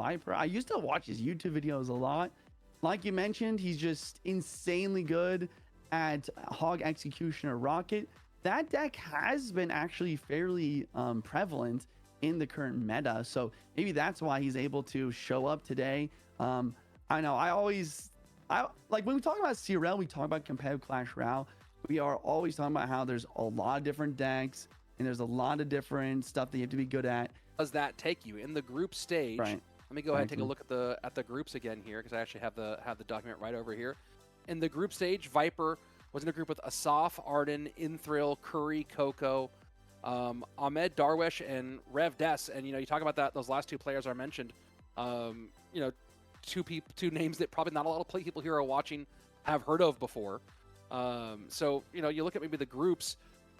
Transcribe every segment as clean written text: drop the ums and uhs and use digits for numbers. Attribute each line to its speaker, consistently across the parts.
Speaker 1: Viiper. I used to watch his YouTube videos a lot. Like you mentioned, he's just insanely good at Hog Executioner Rocket. That deck has been actually fairly prevalent in the current meta, so maybe that's why he's able to show up today. I know I like when we talk about CRL, we talk about competitive Clash Royale. We are always talking about how there's a lot of different decks and there's a lot of different stuff that you have to be good at.
Speaker 2: Does that take you in the group stage?
Speaker 1: Right.
Speaker 2: Let me go ahead and take a look at the groups again here, because I actually have the document right over here. In the group stage, Viiper was in a group with Asaf, Arden, Inthrill, Curry, Coco, Ahmed, Darwish, and Rev Des. And you talk about those last two players I mentioned. Two names that probably not a lot of people here are watching have heard of before. So you look at maybe the groups,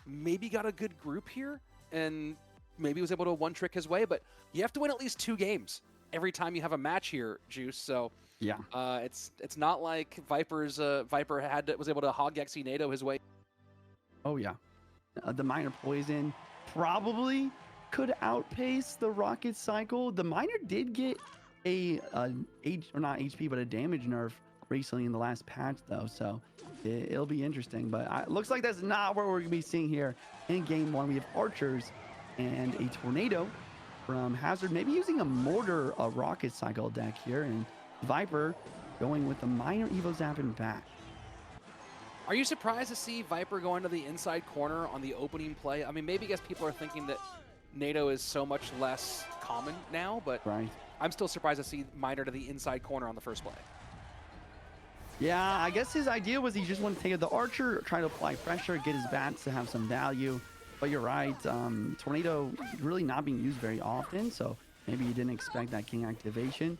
Speaker 2: maybe got a good group here, and maybe was able to one trick his way. But you have to win at least 2 games every time you have a match here, Juice. So
Speaker 1: yeah,
Speaker 2: it's not like Viiper was able to hog Xy NATO his way.
Speaker 1: Oh yeah, the Miner Poison probably could outpace the Rocket Cycle. The Miner did get a not HP, but a damage nerf recently in the last patch though, so it'll be interesting. But it looks like that's not what we're gonna be seeing here in game 1. We have Archers and a Tornado from Hazard, maybe using a Mortar, a Rocket Cycle deck here, and Viiper going with the Miner Evo Zappin back.
Speaker 2: Are you surprised to see Viiper go into the inside corner on the opening play? I mean, maybe I guess people are thinking that NATO is so much less common now, but
Speaker 1: right.
Speaker 2: I'm still surprised to see Miner to the inside corner on the first play.
Speaker 1: Yeah, I guess his idea was he just wanted to take out the Archer, try to apply pressure, get his bats to have some value. But you're right, Tornado really not being used very often, so maybe you didn't expect that King activation.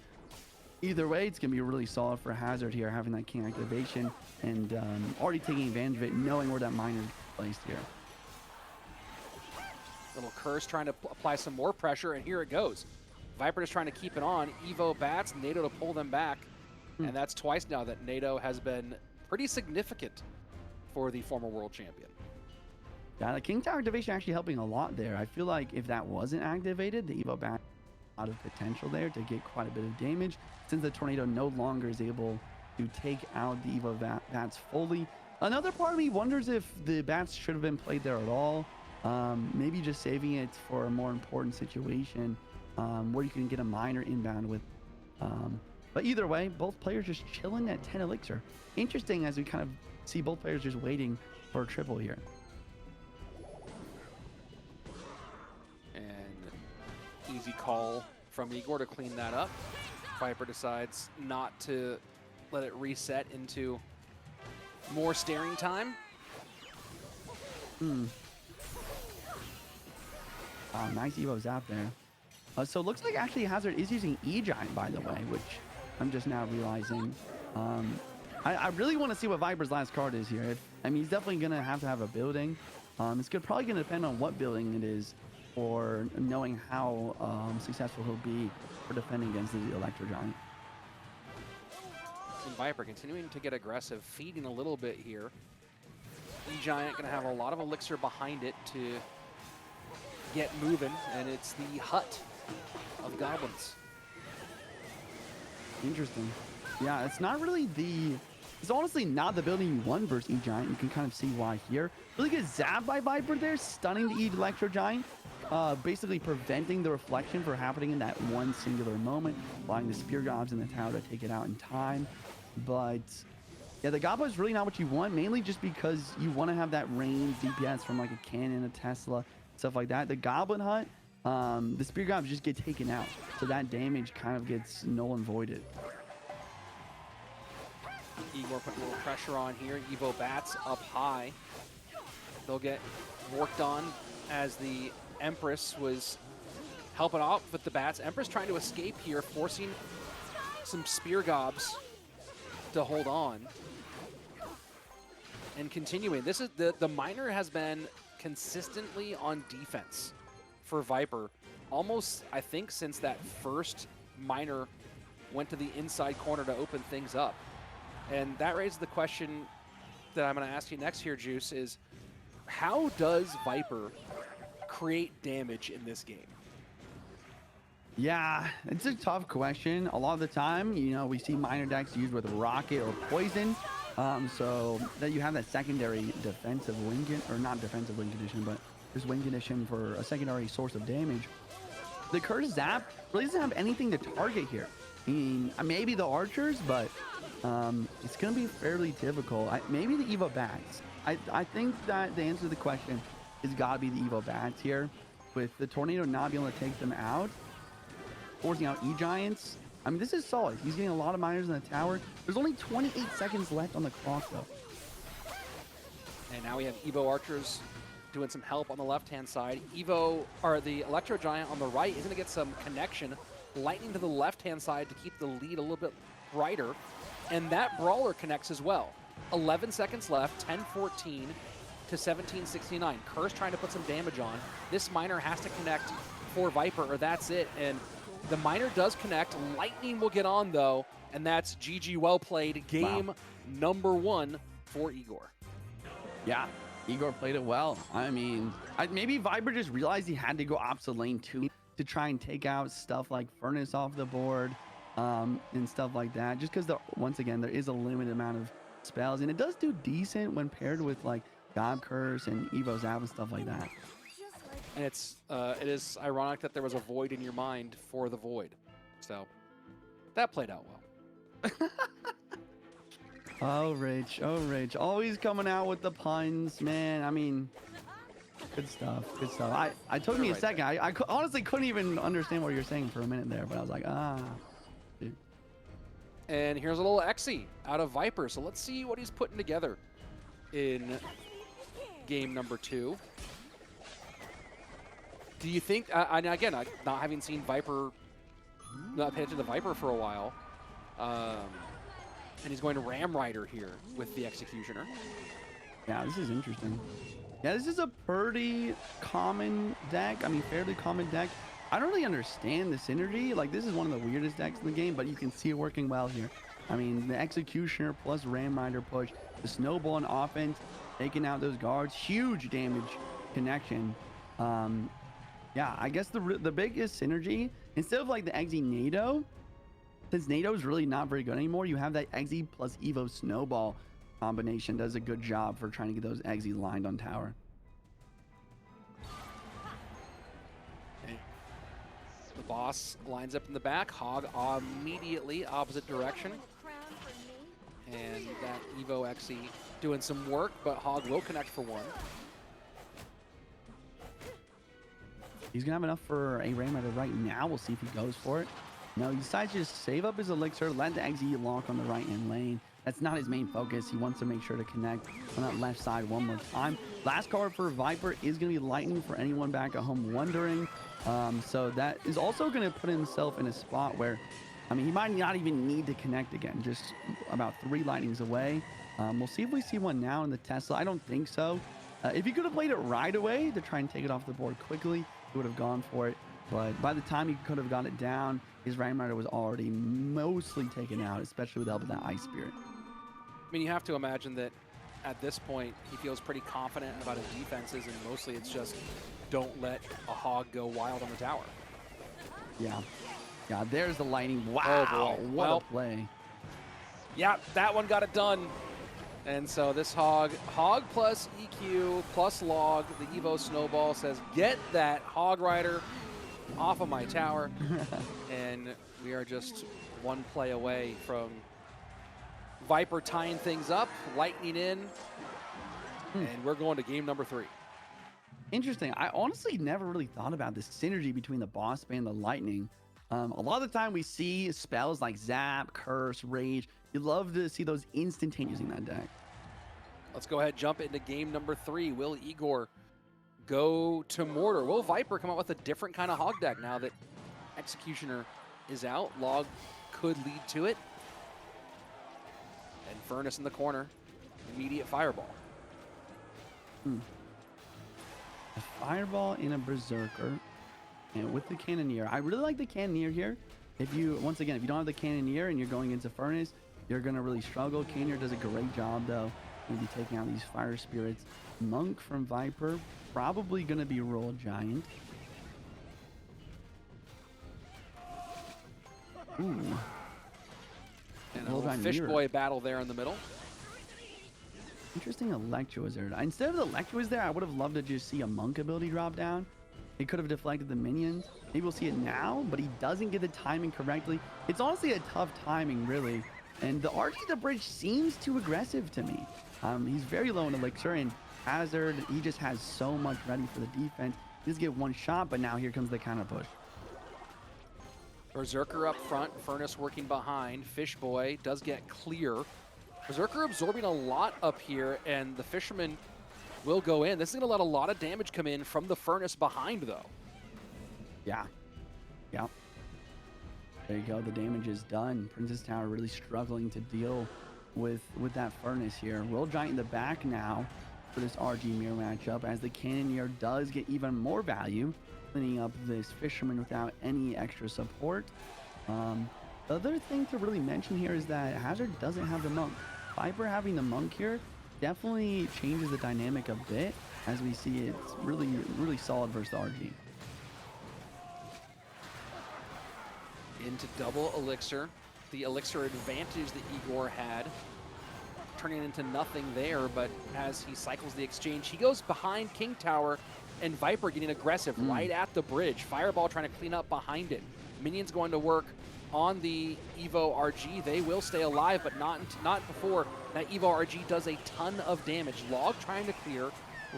Speaker 1: Either way, it's going to be really solid for Hazard here, having that King activation and already taking advantage of it, knowing where that Miner is placed here.
Speaker 2: Little Curse trying to apply some more pressure, and here it goes. Viiper just trying to keep it on. Evo bats, NATO to pull them back. And that's twice now that NATO has been pretty significant for the former world champion.
Speaker 1: Yeah, the King Tower activation actually helping a lot there. I feel like if that wasn't activated, the Evo bat out of potential there to get quite a bit of damage, since the Tornado no longer is able to take out the Evo bats fully. Another part of me wonders if the bats should have been played there at all. Maybe just saving it for a more important situation where you can get a Miner inbound with. But either way, both players just chilling at 10 elixir. Interesting as we kind of see both players just waiting for a triple here.
Speaker 2: And easy call from Igor to clean that up. Viiper decides not to let it reset into more staring time.
Speaker 1: Nice Evo Zap there. So it looks like actually Hazard is using E-Giant, by the way, which I'm just now realizing. I really want to see what Viper's last card is here. I mean, he's definitely going to have a building. It's probably going to depend on what building it is, or knowing how successful he'll be for defending against the Electro Giant.
Speaker 2: And Viper continuing to get aggressive, feeding a little bit here. E-Giant going to have a lot of elixir behind it to get moving, and it's the hut of goblins.
Speaker 1: Interesting. Yeah, it's not really it's honestly not the building you won versus E-Giant. You can kind of see why here. Really good zap by Viper there, stunning the Electro Giant, basically preventing the reflection from happening in that one singular moment, allowing the Spear Gobs in the tower to take it out in time. But yeah, the Gobbo is really not what you want, mainly just because you want to have that range DPS from like a cannon, a Tesla, stuff like that. The Goblin Hut, the Spear Gobs just get taken out, so that damage kind of gets null and voided.
Speaker 2: Igor putting a little pressure on here. Evo bats up high. They'll get worked on as the Empress was helping out with the bats. Empress trying to escape here, forcing some Spear Gobs to hold on. And continuing. This is the Miner has been consistently on defense for Viper, almost, I think, since that first Miner went to the inside corner to open things up. And that raises the question that I'm going to ask you next here, Juice, is how does Viper create damage in this game?
Speaker 1: Yeah, it's a tough question. A lot of the time, you know, we see minor decks used with rocket or poison. So that you have that secondary defensive win or not defensive win condition, but there's win condition for a secondary source of damage. The Curse Zap really doesn't have anything to target here. I mean, maybe the archers, but it's going to be fairly difficult. Maybe the Evo Bats. I think that the answer to the question has got to be the Evo Bats here. With the Tornado not being able to take them out, forcing out E-Giants. I mean, this is solid. He's getting a lot of miners in the tower. There's only 28 seconds left on the clock, though.
Speaker 2: And now we have Evo Archers doing some help on the left-hand side. Evo, or the Electro Giant on the right, is going to get some connection. Lightning to the left-hand side to keep the lead a little bit brighter. And that Brawler connects as well. 11 seconds left, 10-14 to 17-69. Curse trying to put some damage on. This miner has to connect for Viper, or that's it. And the miner does connect. Lightning will get on, though, and that's GG. Well played. Game number 1 for Igor.
Speaker 1: Yeah, Igor played it well. I mean, maybe Viper just realized he had to go opposite lane too to try and take out stuff like Furnace off the board and stuff like that. Just because, once again, there is a limited amount of spells, and it does do decent when paired with like God Curse and Evo Zap and stuff like that.
Speaker 2: And it is ironic that there was a void in your mind for the void. So that played out well.
Speaker 1: Oh, Rich. Oh, Rich. Always coming out with the puns, man. I mean, good stuff. Good stuff. I took me a second. I honestly couldn't even understand what you're saying for a minute there, but I was like, dude.
Speaker 2: And here's a little Exy out of Viper. So let's see what he's putting together in game number 2. Do you think, again, not having seen Viper, not paid attention to Viper for a while, and he's going to Ram Rider here with the Executioner.
Speaker 1: Yeah, this is interesting. Yeah, this is a pretty common deck. I mean, fairly common deck. I don't really understand the synergy. Like, this is one of the weirdest decks in the game, but you can see it working well here. I mean, the Executioner plus Ram Rider push, the Snowball on offense, taking out those guards, huge damage connection. Yeah, I guess the biggest synergy, instead of like the Exy Nado, since Nado is really not very good anymore, you have that Exy plus Evo Snowball combination does a good job for trying to get those Exy lined on tower.
Speaker 2: Okay. The boss lines up in the back. Hog immediately opposite direction. And that Evo Exy doing some work, but Hog will connect for one.
Speaker 1: He's gonna have enough for a Ram Rider right now. We'll see if he goes for it. No, he decides to just save up his elixir, let the Exy lock on the right-hand lane. That's not his main focus. He wants to make sure to connect on that left side one more time. Last card for Viper is going to be Lightning for anyone back at home wondering. So that is also going to put himself in a spot where, I mean, he might not even need to connect again, just about 3 Lightnings away. We'll see if we see one now in the Tesla. I don't think so. If he could have played it right away to try and take it off the board quickly, he would have gone for it. But by the time he could have got it down, his Ram Rider was already mostly taken out, especially with the help of that Ice Spirit.
Speaker 2: I mean, you have to imagine that at this point, he feels pretty confident about his defenses, and mostly it's just don't let a Hog go wild on the tower.
Speaker 1: Yeah. Yeah, there's the Lightning. Wow,
Speaker 2: oh boy.
Speaker 1: What a play.
Speaker 2: Yeah, that one got it done. And so this Hog plus EQ plus Log, the Evo Snowball says, get that Hog Rider off of my tower. And we are just one play away from Viper tying things up, lightning in, and we're going to game number 3.
Speaker 1: Interesting. I honestly never really thought about this synergy between the boss band and the Lightning. A lot of the time we see spells like Zap, Curse, Rage. You'd love to see those instantaneous in that deck.
Speaker 2: Let's go ahead, jump into game number 3. Will Igor go to Mortar? Will Viper come out with a different kind of Hog deck now that Executioner is out? Log could lead to it. And Furnace in the corner. Immediate Fireball.
Speaker 1: A Fireball in a Berserker. And with the Cannoneer. I really like the Cannoneer here. If you, once again, if you don't have the Cannoneer and you're going into Furnace, you're going to really struggle. Cannoneer does a great job, though. Maybe taking out these Fire Spirits. Monk from Viper. Probably going to be Royal Giant. Ooh.
Speaker 2: And a little Fishboy battle there in the middle.
Speaker 1: Interesting Electro-Wizard. Instead of the Electro-Wizard there, I would have loved to just see a Monk ability drop down. It could have deflected the minions. Maybe we'll see it now, but he doesn't get the timing correctly. It's honestly a tough timing, really. And the RG the bridge seems too aggressive to me. He's very low in Elixir, and Hazard, he just has so much ready for the defense. He just get one shot, but now here comes the counter push.
Speaker 2: Berserker up front, Furnace working behind. Fishboy does get clear. Berserker absorbing a lot up here, and the Fisherman will go in. This is going to let a lot of damage come in from the Furnace behind, though.
Speaker 1: Yeah. Yeah. There you go. The damage is done. Princess Tower really struggling to deal with that Furnace here. Will Giant in the back now for this RG mirror matchup, as the Cannoneer does get even more value, cleaning up this Fisherman without any extra support. The other thing to really mention here is that Hazard doesn't have the Monk. Viper having the Monk here definitely changes the dynamic a bit, as we see it's really solid versus the RG.
Speaker 2: Into double Elixir. The Elixir advantage that Igor had, turning into nothing there, but as he cycles the exchange, he goes behind King Tower, and Viper getting aggressive right at the bridge. Fireball trying to clean up behind it. Minions going to work on the Evo RG. They will stay alive, but not before that Evo RG does a ton of damage. Log trying to clear.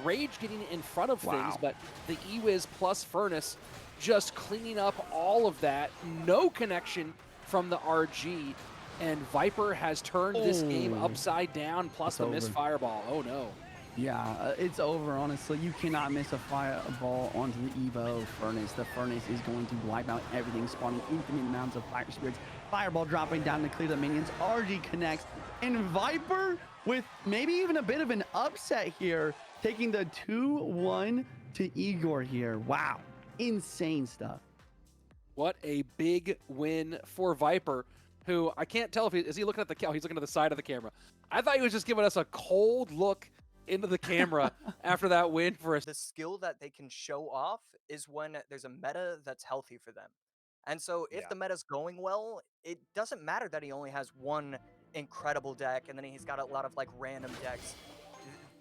Speaker 2: Rage getting in front of things, but the Ewiz plus Furnace just cleaning up all of that. No connection from the RG, and Viper has turned this game upside down, plus the missed Fireball. Oh no.
Speaker 1: Yeah, it's over, honestly. You cannot miss a fireball onto the Evo Furnace. The Furnace is going to wipe out everything, spawning infinite amounts of fire spirits. Fireball dropping down to clear the minions. RG connects, and Viper with maybe even a bit of an upset here, taking the 2-1 to Igor here. Wow, insane stuff.
Speaker 2: What a big win for Viper, who I can't tell if is he looking at the camera. He's looking at the side of the camera. I thought he was just giving us a cold look into the camera after that win for us.
Speaker 3: The skill that they can show off is when there's a meta that's healthy for them. And so if the meta's going well, it doesn't matter that he only has one incredible deck and then he's got a lot of like random decks.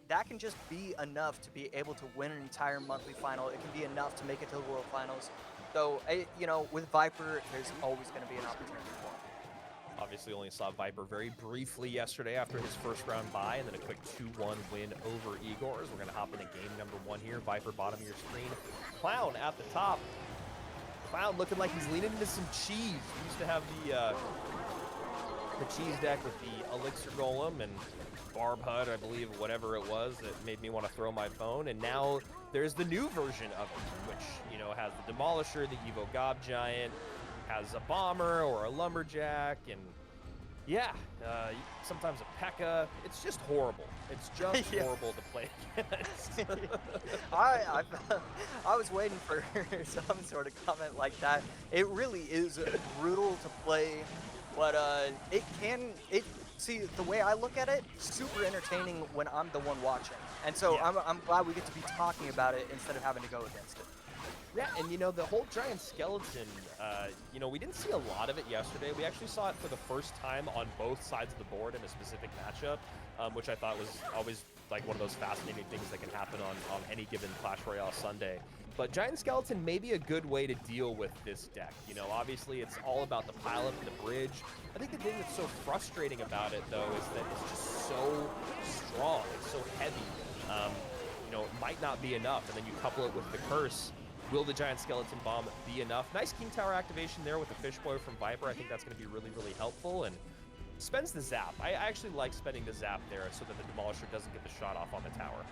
Speaker 3: That can just be enough to be able to win an entire monthly final. It can be enough to make it to the World Finals. So, you know, with Viper, there's always going to be an opportunity for him.
Speaker 4: Obviously only saw Viper very briefly yesterday after his first round bye, and then a quick 2-1 win over Igor's. We're going to hop into game number 1 here. Viper bottom of your screen. Clown at the top. Clown looking like he's leaning into some cheese. We used to have the cheese deck with the Elixir Golem and Barb HUD, I believe, whatever it was that made me want to throw my phone. And now there's the new version of it, which, you know, has the Demolisher, the Evo Gob Giant, has a Bomber or a Lumberjack, and yeah, sometimes a P.E.K.K.A. It's just horrible. It's just horrible to play against.
Speaker 3: I was waiting for some sort of comment like that. It really is brutal to play, but see, the way I look at it, super entertaining when I'm the one watching. And so I'm glad we get to be talking about it instead of having to go against it.
Speaker 4: Yeah, and you know, the whole giant skeleton, you know, we didn't see a lot of it yesterday. We actually saw it for the first time on both sides of the board in a specific matchup, which I thought was always like one of those fascinating things that can happen on any given Clash Royale Sunday. But giant skeleton may be a good way to deal with this deck. You know, obviously it's all about the pileup and the bridge. I think the thing that's so frustrating about it, though, is that it's just so strong. It's so heavy. You know, it might not be enough, and then you couple it with the curse. Will the giant skeleton bomb be enough? Nice King Tower activation there with the Fishboy from Viper. I think that's going to be really, really helpful. And spends the zap. I actually like spending the zap there so that the Demolisher doesn't get the shot off on the tower.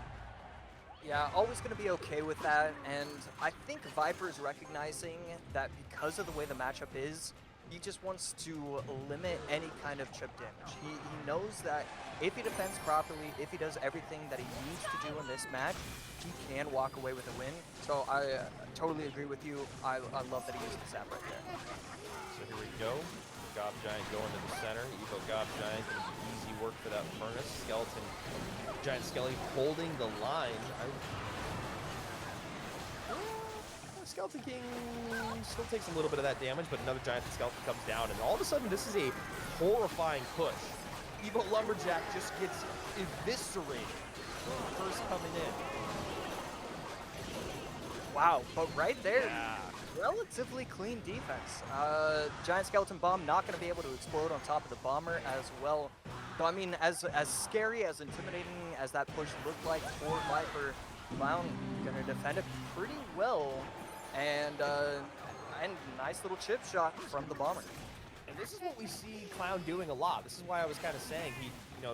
Speaker 3: Yeah, always going to be okay with that. And I think Viper is recognizing that because of the way the matchup is, he just wants to limit any kind of chip damage. He knows that if he defends properly, if he does everything that he needs to do in this match, he can walk away with a win. So I totally agree with you. I love that he used the zap right there.
Speaker 4: So here we go. Gob Giant going to the center. Evo Gob Giant, going to be easy work for that Furnace. Skeleton, Giant Skelly holding the line. Skeleton King still takes a little bit of that damage, but another Giant Skeleton comes down, and all of a sudden, this is a horrifying push. Evo Lumberjack just gets eviscerated. First coming in.
Speaker 3: Wow, but right there,
Speaker 4: Yeah.
Speaker 3: relatively clean defense. Giant Skeleton Bomb not going to be able to explode on top of the Bomber as well. So, I mean, as scary, as intimidating as that push looked like for Viiper, Clown going to defend it pretty well. And nice little chip shot from the Bomber.
Speaker 4: And this is what we see Clown doing a lot. This is why I was kind of saying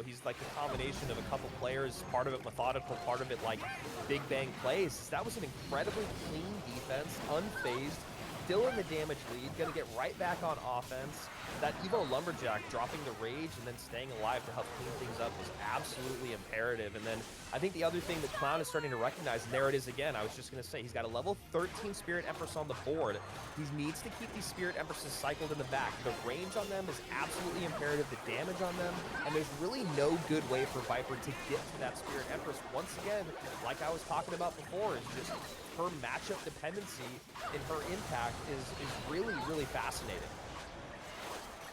Speaker 4: he's like the combination of a couple players, part of it methodical, part of it like big bang plays. That was an incredibly clean defense, unfazed, still in the damage lead, gonna get right back on offense. That Evo Lumberjack dropping the rage and then staying alive to help clean things up was absolutely imperative. And then I think the other thing that Clown is starting to recognize, and there it is again, I was just going to say, he's got a level 13 Spirit Empress on the board. He needs to keep these Spirit Empresses cycled in the back. The range on them is absolutely imperative, the damage on them, and there's really no good way for Viiper to get to that Spirit Empress. Once again, like I was talking about before, is just her matchup dependency and her impact is really, really fascinating.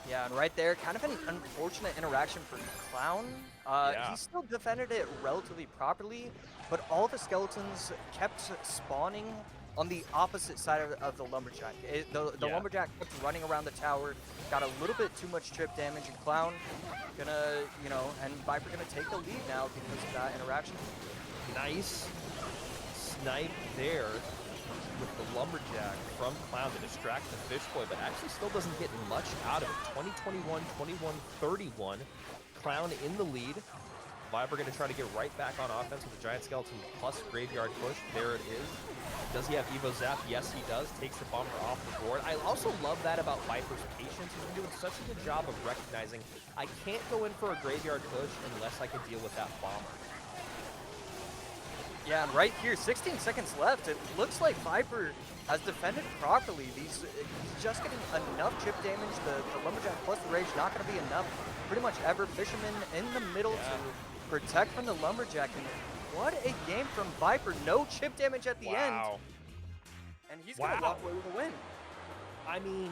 Speaker 3: Yeah, and right there, kind of an unfortunate interaction for Clown.
Speaker 4: Yeah.
Speaker 3: He still defended it relatively properly, but all the skeletons kept spawning on the opposite side of the Lumberjack. The Lumberjack kept running around the tower, got a little bit too much chip damage, and Clown gonna, and Viiper gonna take the lead now because of that interaction.
Speaker 4: Nice snipe there with the Lumberjack from Clown to distract the Fish Boy, but actually still doesn't get much out of it. 20-21, 21-31. Clown in the lead. Viiper going to try to get right back on offense with the Giant Skeleton plus Graveyard Push. There it is. Does he have Evo Zap? Yes, he does. Takes the Bomber off the board. I also love that about Viper's patience. He's been doing such a good job of recognizing I can't go in for a Graveyard Push unless I can deal with that Bomber.
Speaker 3: Yeah, and right here, 16 seconds left. It looks like Viper has defended properly. He's just getting enough chip damage. The Lumberjack plus the Rage not going to be enough pretty much ever. Fisherman in the middle to protect from the Lumberjack. And what a game from Viper. No chip damage at the end. And he's going to walk away with a win.
Speaker 4: I mean,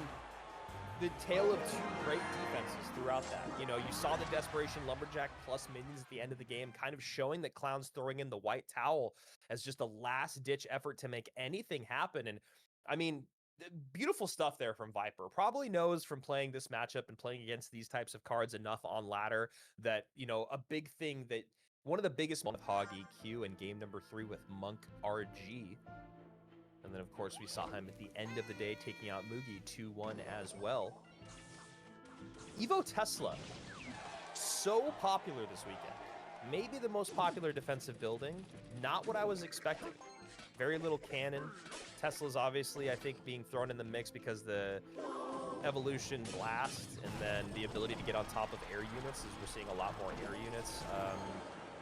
Speaker 4: the tale of two great defenses throughout that. You saw the Desperation Lumberjack plus minions at the end of the game, kind of showing that Clown's throwing in the white towel as just a last-ditch effort to make anything happen. And, I mean, beautiful stuff there from Viper. Probably knows from playing this matchup and playing against these types of cards enough on ladder that, a big thing that one of the biggest with Hog EQ in game number 3 with Monk RG. And then, of course, we saw him at the end of the day taking out Mugi 2-1 as well. Evo Tesla, so popular this weekend. Maybe the most popular defensive building. Not what I was expecting. Very little cannon. Tesla's obviously, I think, being thrown in the mix because the Evolution Blast and then the ability to get on top of air units, as we're seeing a lot more air units,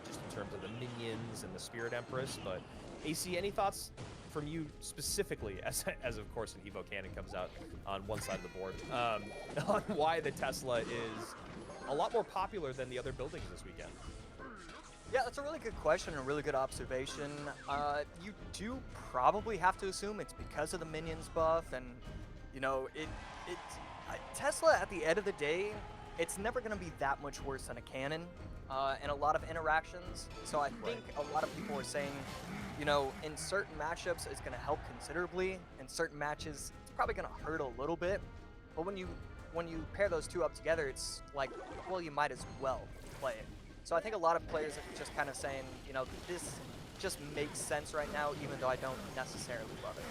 Speaker 4: just in terms of the minions and the Spirit Empress. But AC, any thoughts from you specifically, as of course an Evo Cannon comes out on one side of the board, on why the Tesla is a lot more popular than the other buildings this weekend?
Speaker 3: Yeah, that's a really good question and a really good observation. You do probably have to assume it's because of the minions buff, and Tesla at the end of the day, it's never going to be that much worse than a cannon in a lot of interactions. So I think a lot of people are saying, in certain matchups it's going to help considerably. In certain matches, it's probably going to hurt a little bit. But when you pair those two up together, it's like, well, you might as well play it. So I think a lot of players are just kind of saying, this just makes sense right now, even though I don't necessarily love it.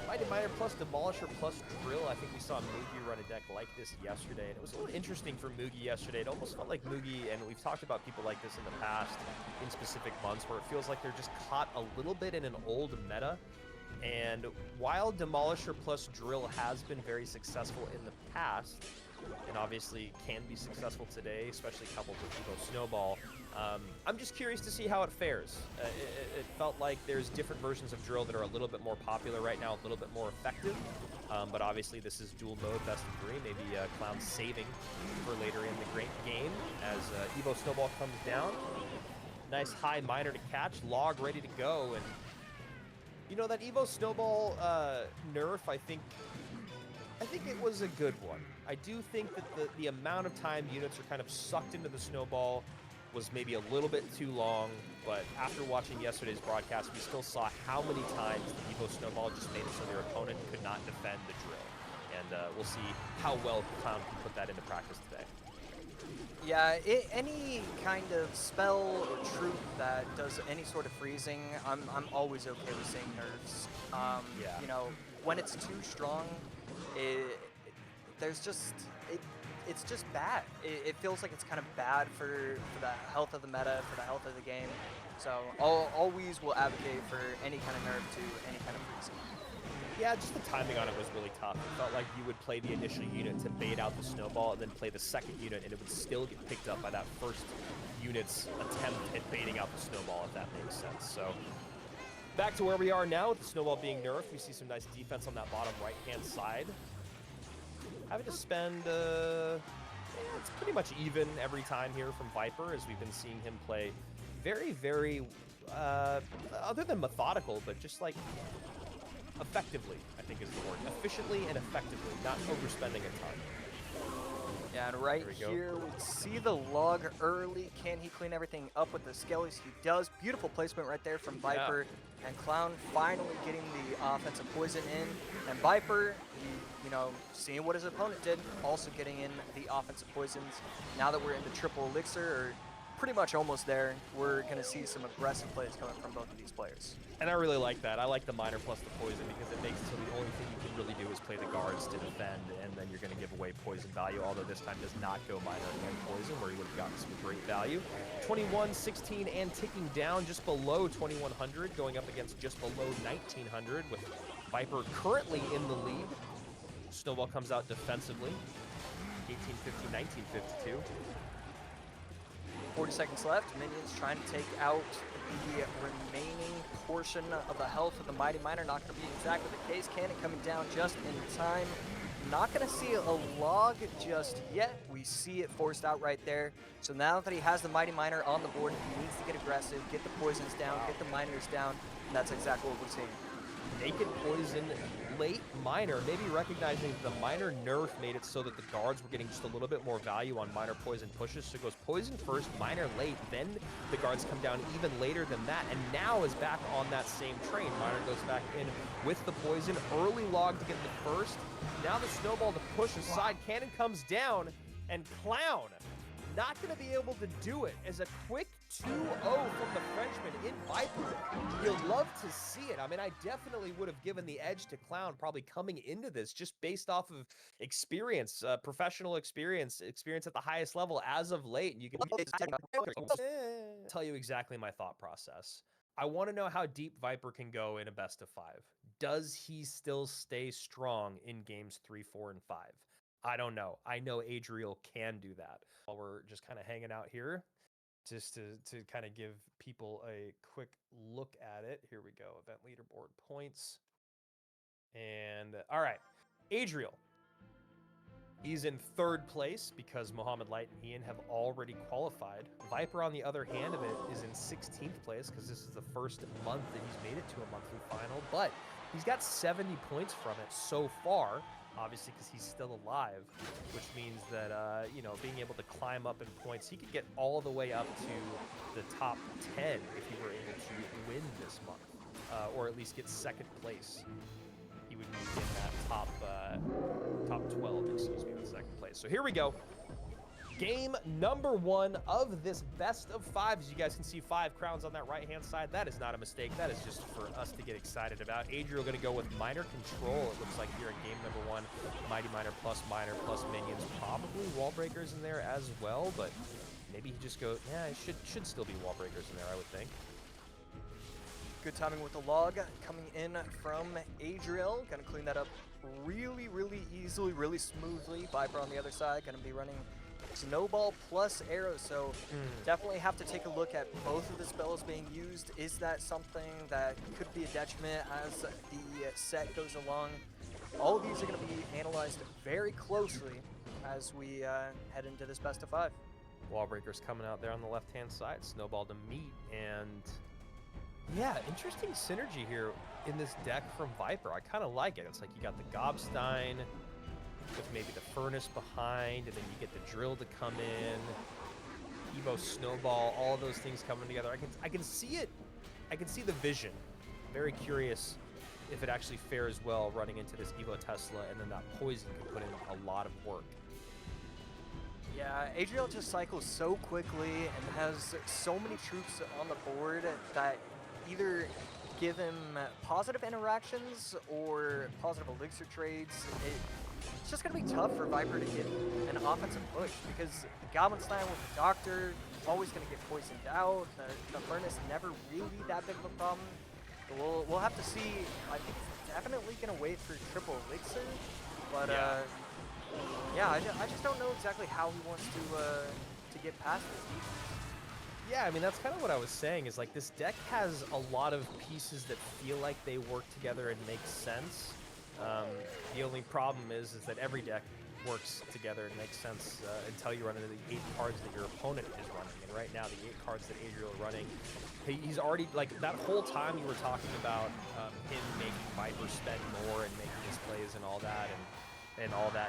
Speaker 4: Mighty Miner plus Demolisher plus Drill. I think we saw Mugi run a deck like this yesterday, and it was a little interesting for Mugi yesterday. It almost felt like Mugi, and we've talked about people like this in the past in specific months, where it feels like they're just caught a little bit in an old meta. And while Demolisher plus Drill has been very successful in the past, and obviously can be successful today, especially coupled with Evo Snowball, I'm just curious to see how it fares. It felt like there's different versions of Drill that are a little bit more popular right now, a little bit more effective. But obviously this is dual mode, best of 3. Maybe Clown saving for later in the great game as Evo Snowball comes down. Nice high miner to catch, log ready to go, and You know, that Evo Snowball nerf, I think it was a good one. I do think that the amount of time units are kind of sucked into the Snowball was maybe a little bit too long, but after watching yesterday's broadcast, we still saw how many times the Evo Snowball just made it so their opponent could not defend the drill. And we'll see how well Clown can put that into practice today.
Speaker 3: Yeah, any kind of spell or troop that does any sort of freezing, I'm always okay with seeing nerfs.
Speaker 4: Yeah.
Speaker 3: You know, when it's too strong, there's just it's just bad. It feels like it's kind of bad for the health of the meta, for the health of the game. So always will advocate for any kind of nerf to any kind of freezing.
Speaker 4: Yeah, just the timing on it was really tough. It felt like you would play the initial unit to bait out the Snowball and then play the second unit, and it would still get picked up by that first unit's attempt at baiting out the Snowball, if that makes sense. So back to where we are now with the Snowball being nerfed. We see some nice defense on that bottom right-hand side. Having to spend, it's pretty much even every time here from Viiper, as we've been seeing him play very, very, other than methodical, but just like effectively, I think is the word. Efficiently and effectively, not overspending a ton.
Speaker 3: Yeah, and right here we see the log early. Can he clean everything up with the skellies? He does. Beautiful placement right there from Viiper. Yeah. And Clown finally getting the offensive poison in. And Viiper, you know, seeing what his opponent did, also getting in the offensive poisons. Now that we're in the triple elixir, or pretty much almost there, we're going to see some aggressive plays coming from both of these players.
Speaker 4: And I really like that. I like the miner plus the poison because it makes it so the only thing you can really do is play the guards to defend, and then you're going to give away poison value, although this time does not go miner and poison, where you would have gotten some great value. 21, 16, and ticking down just below 2100, going up against just below 1900, with Viiper currently in the lead. Snowball comes out defensively. 1850, 1952.
Speaker 3: 40 seconds left. Minions trying to take out the remaining portion of the health of the Mighty Miner. Not going to be exactly the case. Cannon coming down just in time. Not going to see a log just yet. We see it forced out right there. So now that he has the Mighty Miner on the board, he needs to get aggressive, get the poisons down, get the miners down, and that's exactly what we're seeing.
Speaker 4: Naked poison, late miner, maybe recognizing the miner nerf made it so that the guards were getting just a little bit more value on miner poison pushes. So it goes poison first, miner late, then the guards come down even later than that, and now is back on that same train. Miner goes back in with the poison, early log to get the first. Now the Snowball to push aside, Cannon comes down, and Clown not going to be able to do it as a quick 2-0 from the Frenchman in Viiper. You'll love to see it. I mean, I definitely would have given the edge to Clown probably coming into this just based off of experience, professional experience at the highest level as of late. And you can tell you exactly my thought process. I want to know how deep Viiper can go in a best of 5. Does he still stay strong in games 3, 4, and 5? I don't know. I know Adriel can do that. While we're just kind of hanging out here, just to kind of give people a quick look at it. Here we go. Event leaderboard points. And all right, Adriel. He's in 3rd place because Mohamed Light and Ian have already qualified. Viiper, on the other hand of it, is in 16th place because this is the first month that he's made it to a monthly final. But he's got 70 points from it so far. Obviously, because he's still alive, which means that, you know, being able to climb up in points, he could get all the way up to the top 10 if he were able to win this month, or at least get 2nd place. He would be in that top 12, excuse me, in 2nd place. So here we go. Game number 1 of this best of 5. As you guys can see, 5 crowns on that right-hand side. That is not a mistake. That is just for us to get excited about. Adriel going to go with Miner Control, it looks like, here in game number 1. Mighty Miner plus minions. Probably wall breakers in there as well, but maybe he just goes, yeah, it should still be wall breakers in there, I would think.
Speaker 3: Good timing with the log coming in from Adriel. Going to clean that up really, really easily, really smoothly. Viiper on the other side, going to be running Snowball plus arrow, so definitely have to take a look at both of the spells being used. Is that something that could be a detriment as the set goes along? All of these are going to be analyzed very closely as we head into this best of 5.
Speaker 4: Wall breakers coming out there on the left-hand side. Snowball to meet, and Yeah, interesting synergy here in this deck from Viper. I kind of like it. It's like you got the Gobstein with maybe the Furnace behind, and then you get the Drill to come in, Evo Snowball, all of those things coming together. I can see it. I can see the vision. I'm very curious if it actually fares well running into this Evo Tesla, and then that Poison can put in a lot of work.
Speaker 3: Yeah, Adriel just cycles so quickly and has so many troops on the board that either give him positive interactions or positive elixir trades. It's just going to be tough for Viper to get an offensive push because the Goblinstein with the Doctor is always going to get poisoned out. The Furnace never really that big of a problem. So we'll have to see. I think he's definitely going to wait for triple elixir, but yeah, I just don't know exactly how he wants to get past this defense.
Speaker 4: Yeah, I mean, that's kind of what I was saying, is like this deck has a lot of pieces that feel like they work together and make sense. The only problem is that every deck works together and makes sense until you run into the 8 cards that your opponent is running. And right now, the 8 cards that Adriel is running, he's already, like, that whole time you were talking about him making Viper spend more and making his plays and all that, and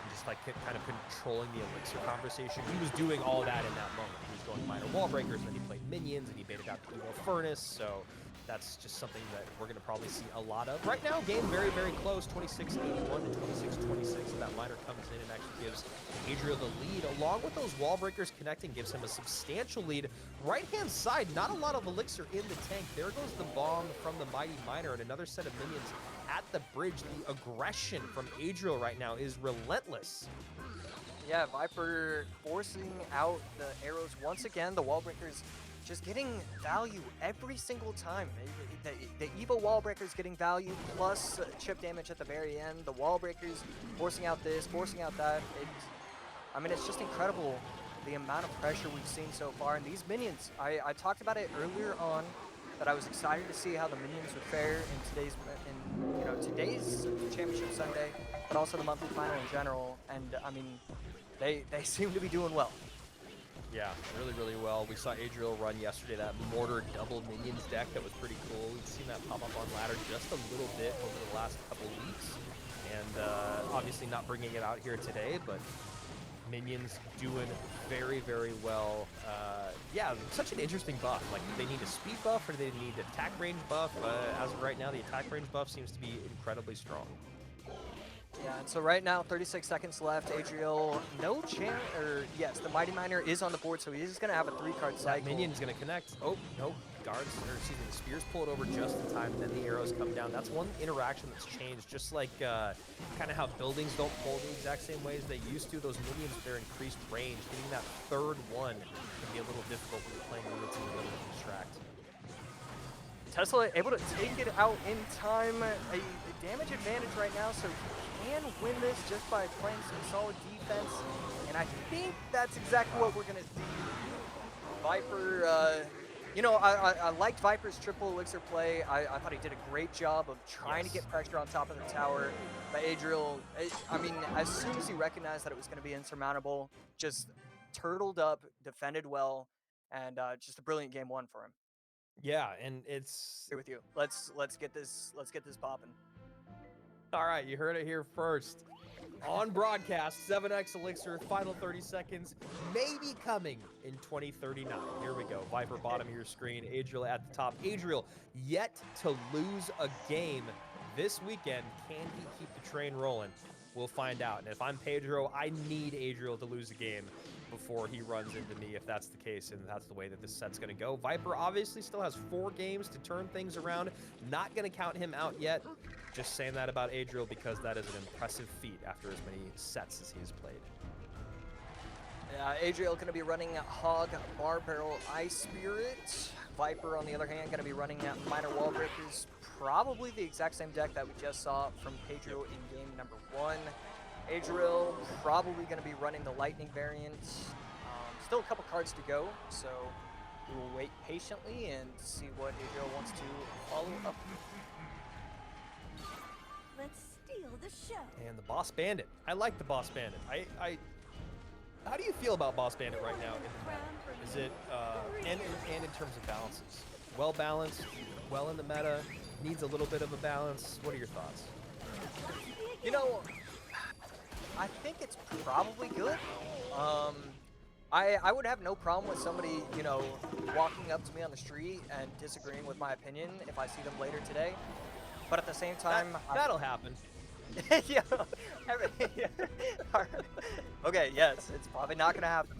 Speaker 4: just like kind of controlling the elixir conversation. He was doing all that in that moment. He was going minor wall breakers, and then he played minions, and he baited out the Evo Furnace. So that's just something that we're going to probably see a lot of. Right now, game very, very close, 26-81 to 26-26. That minor comes in and actually gives Adriel the lead. Along with those wall breakers connecting, gives him a substantial lead. Right-hand side, not a lot of elixir in the tank. There goes the bomb from the Mighty Miner and another set of minions at the bridge. The aggression from Adriel right now is relentless.
Speaker 3: Yeah, Viper forcing out the arrows once again. The wall breakers just getting value every single time. The Evo wall breakers getting value plus chip damage at the very end. The wall breakers forcing out this, forcing out that. I mean, it's just incredible the amount of pressure we've seen so far. And these minions, I talked about it earlier on, that I was excited to see how the minions would fare in today's Championship Sunday, but also the monthly final in general. And I mean, they seem to be doing well.
Speaker 4: Yeah, really, really well. We saw Adriel run yesterday that Mortar double minions deck that was pretty cool. We've seen that pop up on ladder just a little bit over the last couple weeks. And obviously not bringing it out here today, but minions doing very, very well. Yeah, such an interesting buff. Like, do they need a speed buff or do they need an attack range buff? As of right now, the attack range buff seems to be incredibly strong.
Speaker 3: Yeah, and so right now, 36 seconds left. Adriel, no chance, or yes, the Mighty Miner is on the board, so he's going to have a 3-card cycle.
Speaker 4: That minion's going to connect. Oh, no. Guards, or excuse me, the spears pull it over just in time, and then the arrows come down. That's one interaction that's changed, just like kind of how buildings don't pull the exact same way as they used to. Those minions with their increased range, getting that third one can be a little difficult when you're playing units in the middle of distract.
Speaker 3: Tesla able to take it out in time. A damage advantage right now, so he can win this just by playing some solid defense. And I think that's exactly what we're going to see. Viper, I liked Viper's triple elixir play. I thought he did a great job of trying to get pressure on top of the tower. But Adriel, I mean, as soon as he recognized that it was going to be insurmountable, just turtled up, defended well, and just a brilliant game one for him.
Speaker 4: Yeah, and it's
Speaker 3: Here with you. Let's get this popping.
Speaker 4: all right. You heard it here first. On broadcast, 7x Elixir, final 30 seconds, maybe coming in 2039. Here we go. Viper bottom of your screen, Adriel at the top. Adriel yet to lose a game this weekend. Can he keep the train rolling? We'll find out. And if I'm Pedro, I need Adriel to lose a game before he runs into me, if that's the case, and that's the way that this set's going to go. Viper obviously still has 4 games to turn things around. Not going to count him out yet. Just saying that about Adriel because that is an impressive feat after as many sets as he has played.
Speaker 3: Adriel going to be running Hog, Bar Barrel, Ice Spirit. Viper, on the other hand, going to be running Minor Wall Breakers. Probably the exact same deck that we just saw from Pedro in game number 1. Adriel probably going to be running the Lightning variant. Still a couple cards to go, so we will wait patiently and see what Adriel wants to follow up.
Speaker 5: Let's steal the show.
Speaker 4: And the Boss Bandit. I like the Boss Bandit. How do you feel about Boss Bandit right now in the meta? Is it and in terms of balances? well balanced, well in the meta, needs a little bit of a balance. What are your thoughts?
Speaker 3: You know, I think it's probably good. I would have no problem with somebody, you know, walking up to me on the street and disagreeing with my opinion if I see them later today. But at the same time,
Speaker 4: That'll happen.
Speaker 3: yeah. Yeah. Alright. Okay. Yes, it's probably not gonna happen.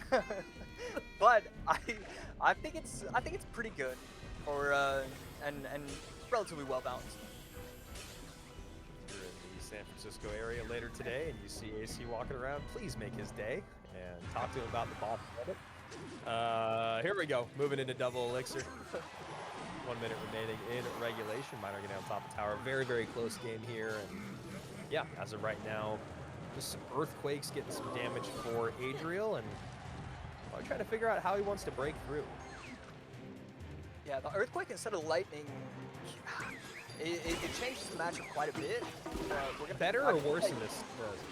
Speaker 3: But I think it's pretty good for and relatively well balanced.
Speaker 4: If you're in the San Francisco area later today and you see AC walking around, please make his day and talk to him about the ball. Here we go, moving into double elixir. 1 minute remaining in regulation. Miner getting on top of tower. Very, very close game here. And yeah, as of right now, just some earthquakes getting some damage for Adriel, and I'm trying to figure out how he wants to break through.
Speaker 3: Yeah, the earthquake instead of lightning, it changes the matchup quite a bit. We're gonna
Speaker 4: Better or worse in this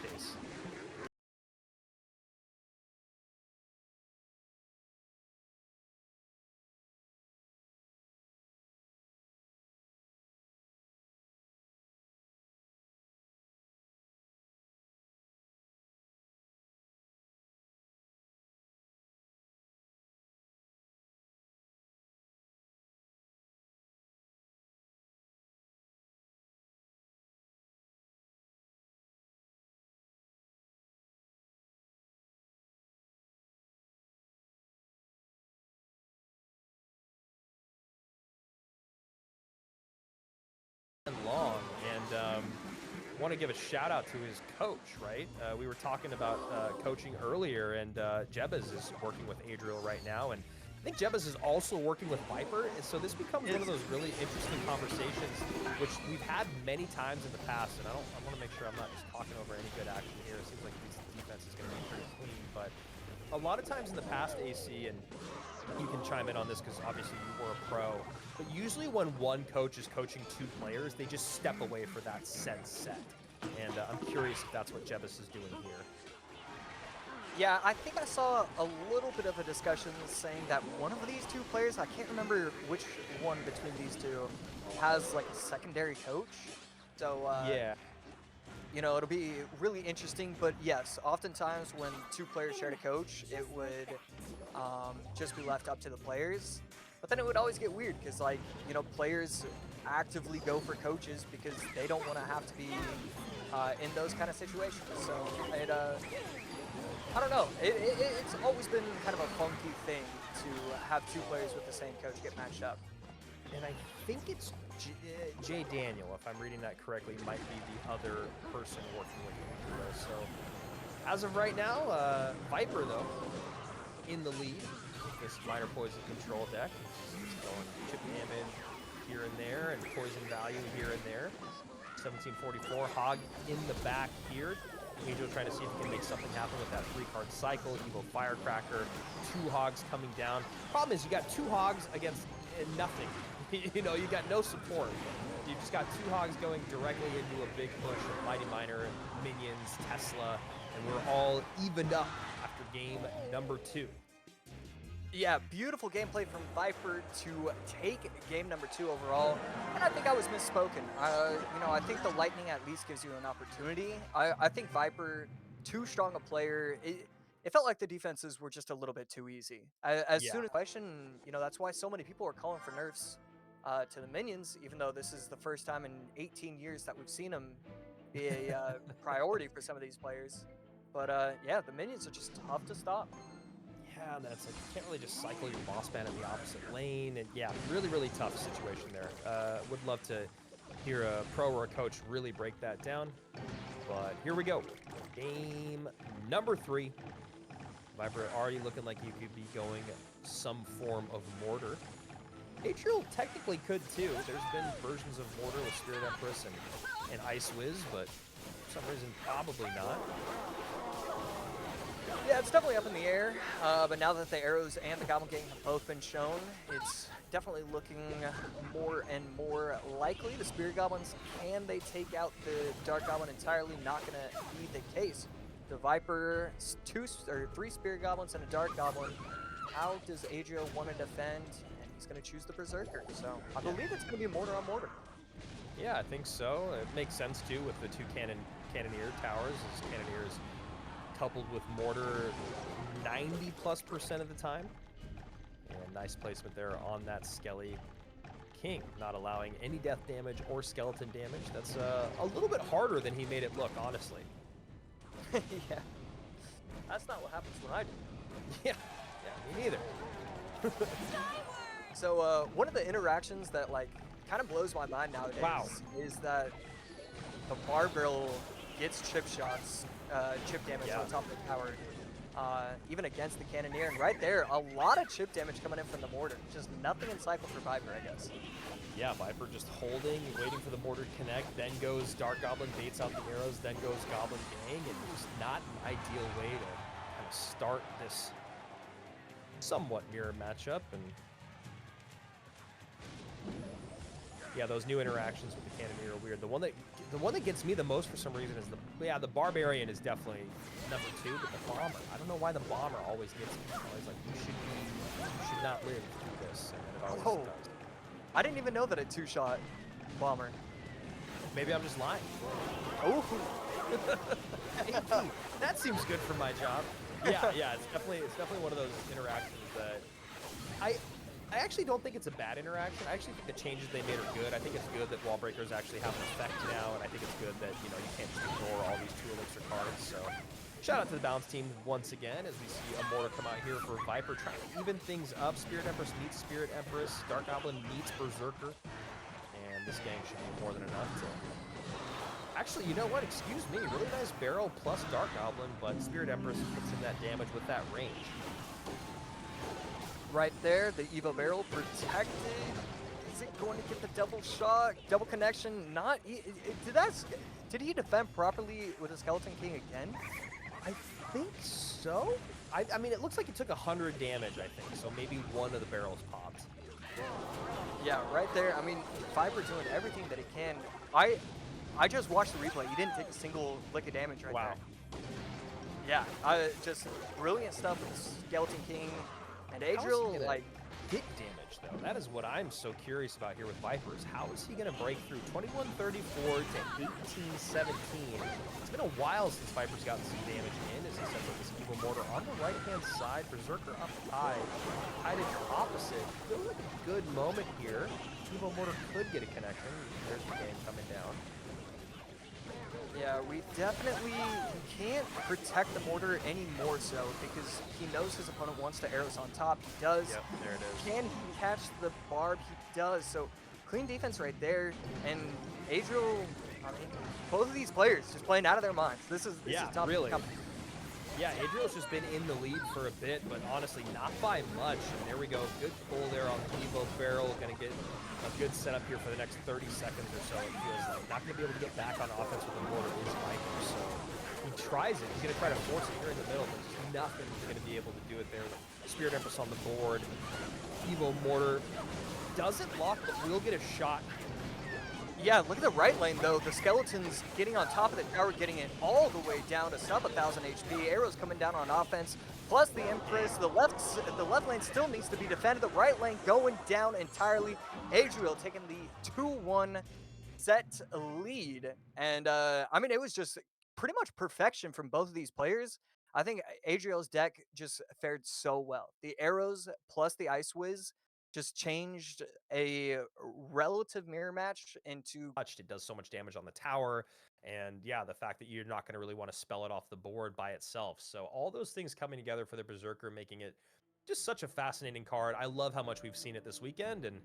Speaker 4: case? Long, and want to give a shout out to his coach, right? We were talking about coaching earlier, and Jebez is working with Adriel right now, and I think Jebez is also working with Viiper, and so this becomes one of those really interesting conversations, which we've had many times in the past, and I want to make sure I'm not just talking over any good action here. It seems like this defense is going to be pretty clean, but a lot of times in the past, AC, and you can chime in on this because obviously you were a pro, but usually when one coach is coaching two players, they just step away for that said set. And I'm curious if that's what Jebus is doing here.
Speaker 3: Yeah, I think I saw a little bit of a discussion saying that one of these two players, I can't remember which one between these two, has like a secondary coach. So
Speaker 4: yeah.
Speaker 3: You know, it'll be really interesting, but yes, oftentimes when two players shared a coach, it would just be left up to the players. But then it would always get weird because, like, you know, players actively go for coaches because they don't want to have to be in those kind of situations. So it, I don't know. It's always been kind of a funky thing to have two players with the same coach get matched up.
Speaker 4: And I think it's Jay Daniel, if I'm reading that correctly, might be the other person working with him. So as of right now, Viiper, though, in the lead. This minor poison control deck. Just going chip damage here and there, and poison value here and there. 1744, Hog in the back here. Angel trying to see if he can make something happen with that 3-card cycle. Evo Firecracker, 2 Hogs coming down. Problem is, you got 2 Hogs against nothing. You know, you got no support. You just got 2 Hogs going directly into a big push of Mighty Miner, Minions, Tesla, and we're all evened up after game number 2.
Speaker 3: Yeah, beautiful gameplay from Viiper to take game number 2 overall, and I think I was misspoken. You know, I think the Lightning at least gives you an opportunity. I think Viiper, too strong a player. It felt like the defenses were just a little bit too easy. As soon as question, you know, that's why so many people are calling for nerfs to the minions, even though this is the first time in 18 years that we've seen them be a priority for some of these players. But yeah, the minions are just tough to stop.
Speaker 4: Yeah, that's like, you can't really just cycle your boss man in the opposite lane, and yeah, really, really tough situation there. Would love to hear a pro or a coach really break that down, but here we go. Game number 3. Viper already looking like you could be going some form of mortar. Atrial technically could too. There's been versions of mortar with Spirit Empress and Ice Wiz, but for some reason probably not.
Speaker 3: Yeah, it's definitely up in the air, but now that the arrows and the Goblin Gang have both been shown, it's definitely looking more and more likely. The Spirit Goblins, can they take out the Dark Goblin entirely? Not going to be the case. The Viper, 3 Spirit Goblins and a Dark Goblin. How does Adriel want to defend? And he's going to choose the Berserker. So I believe it's going to be mortar on mortar.
Speaker 4: Yeah, I think so. It makes sense too with the two Cannoneer towers, as Cannoneers coupled with mortar 90+% of the time. And nice placement there on that Skelly King, not allowing any death damage or skeleton damage. That's a little bit harder than he made it look, honestly.
Speaker 3: Yeah. That's not what happens when I do.
Speaker 4: Yeah, me neither.
Speaker 3: So one of the interactions that like kind of blows my mind nowadays is that the bar barrel gets chip shots, chip damage on top of the tower, even against the Cannoneer. And right there, a lot of chip damage coming in from the mortar. Just nothing in cycle for Viper, I guess.
Speaker 4: Yeah, Viper just holding, waiting for the mortar to connect, then goes Dark Goblin, baits out the arrows, then goes Goblin Gang, and just not an ideal way to kind of start this somewhat mirror matchup. And yeah, those new interactions with the Cannoneer are weird. The one that gets me the most for some reason is the Barbarian is definitely number 2, but the Bomber. I don't know why the Bomber always gets me. I'm always like, you should not live through this, and it always does.
Speaker 3: I didn't even know that a 2-shot bomber.
Speaker 4: Maybe I'm just lying.
Speaker 3: Oh,
Speaker 4: that seems good for my job. Yeah, it's definitely one of those interactions that I actually don't think it's a bad interaction. I actually think the changes they made are good. I think it's good that wall breakers actually have an effect now, and I think it's good that you can't just ignore all these 2 elixir cards. So shout out to the balance team once again as we see a mortar come out here for Viper trying to even things up. Spirit Empress meets Spirit Empress. Dark Goblin meets Berserker. And this gang should be more than enough to... Actually, you know what? Excuse me. Really nice barrel plus Dark Goblin, but Spirit Empress puts in that damage with that range.
Speaker 3: right there, the Evo barrel protected. Is it going to get the double shot, double connection? Not. Did he defend properly with the Skeleton King again?
Speaker 4: I think so. I mean, it looks like it took 100 damage, I think, so maybe one of the barrels popped.
Speaker 3: Yeah, right there. I mean, Viper doing everything that he can. I just watched the replay. He didn't take a single lick of damage right there. Yeah, just brilliant stuff with the Skeleton King and Adriel. Like,
Speaker 4: hit damage though. That is what I'm so curious about here with Vipers. How is he going to break through 2134 to 1817? It's been a while since Vipers gotten some damage in as he sets up this Evil Mortar on the right-hand side. Berserker up high. Hiding opposite. Feels like a good moment here. Evil Mortar could get a connection. There's the game coming down.
Speaker 3: Yeah, we definitely can't protect the mortar any more so because he knows his opponent wants the arrows on top. He does.
Speaker 4: Yep, there it is.
Speaker 3: Can he catch the barb? He does. So clean defense right there. And Adriel, I mean, both of these players just playing out of their minds. This is top
Speaker 4: really.
Speaker 3: company.
Speaker 4: Yeah, Adriel's just been in the lead for a bit, but honestly, not by much. And there we go. Good pull there on the Evo barrel. Going to get a good setup here for the next 30 seconds or so, it feels like. Not going to be able to get back on offense with the mortar is Viper, so he tries it. He's going to try to force it here in the middle, but just nothing he's going to be able to do it there. Spirit Empress on the board. Evo mortar doesn't lock, but will get a shot.
Speaker 3: Yeah, look at the right lane though. The Skeletons getting on top of the tower, getting it all the way down to sub 1,000 HP. Arrows coming down on offense. Plus the Empress. The left lane still needs to be defended. The right lane going down entirely. Adriel taking the 2-1 set lead. And I mean, it was just pretty much perfection from both of these players. I think Adriel's deck just fared so well. The arrows plus the Ice Whiz just changed a relative mirror match into...
Speaker 4: It does so much damage on the tower, and yeah, the fact that you're not going to really want to spell it off the board by itself. So all those things coming together for the Berserker, making it just such a fascinating card. I love how much we've seen it this weekend, and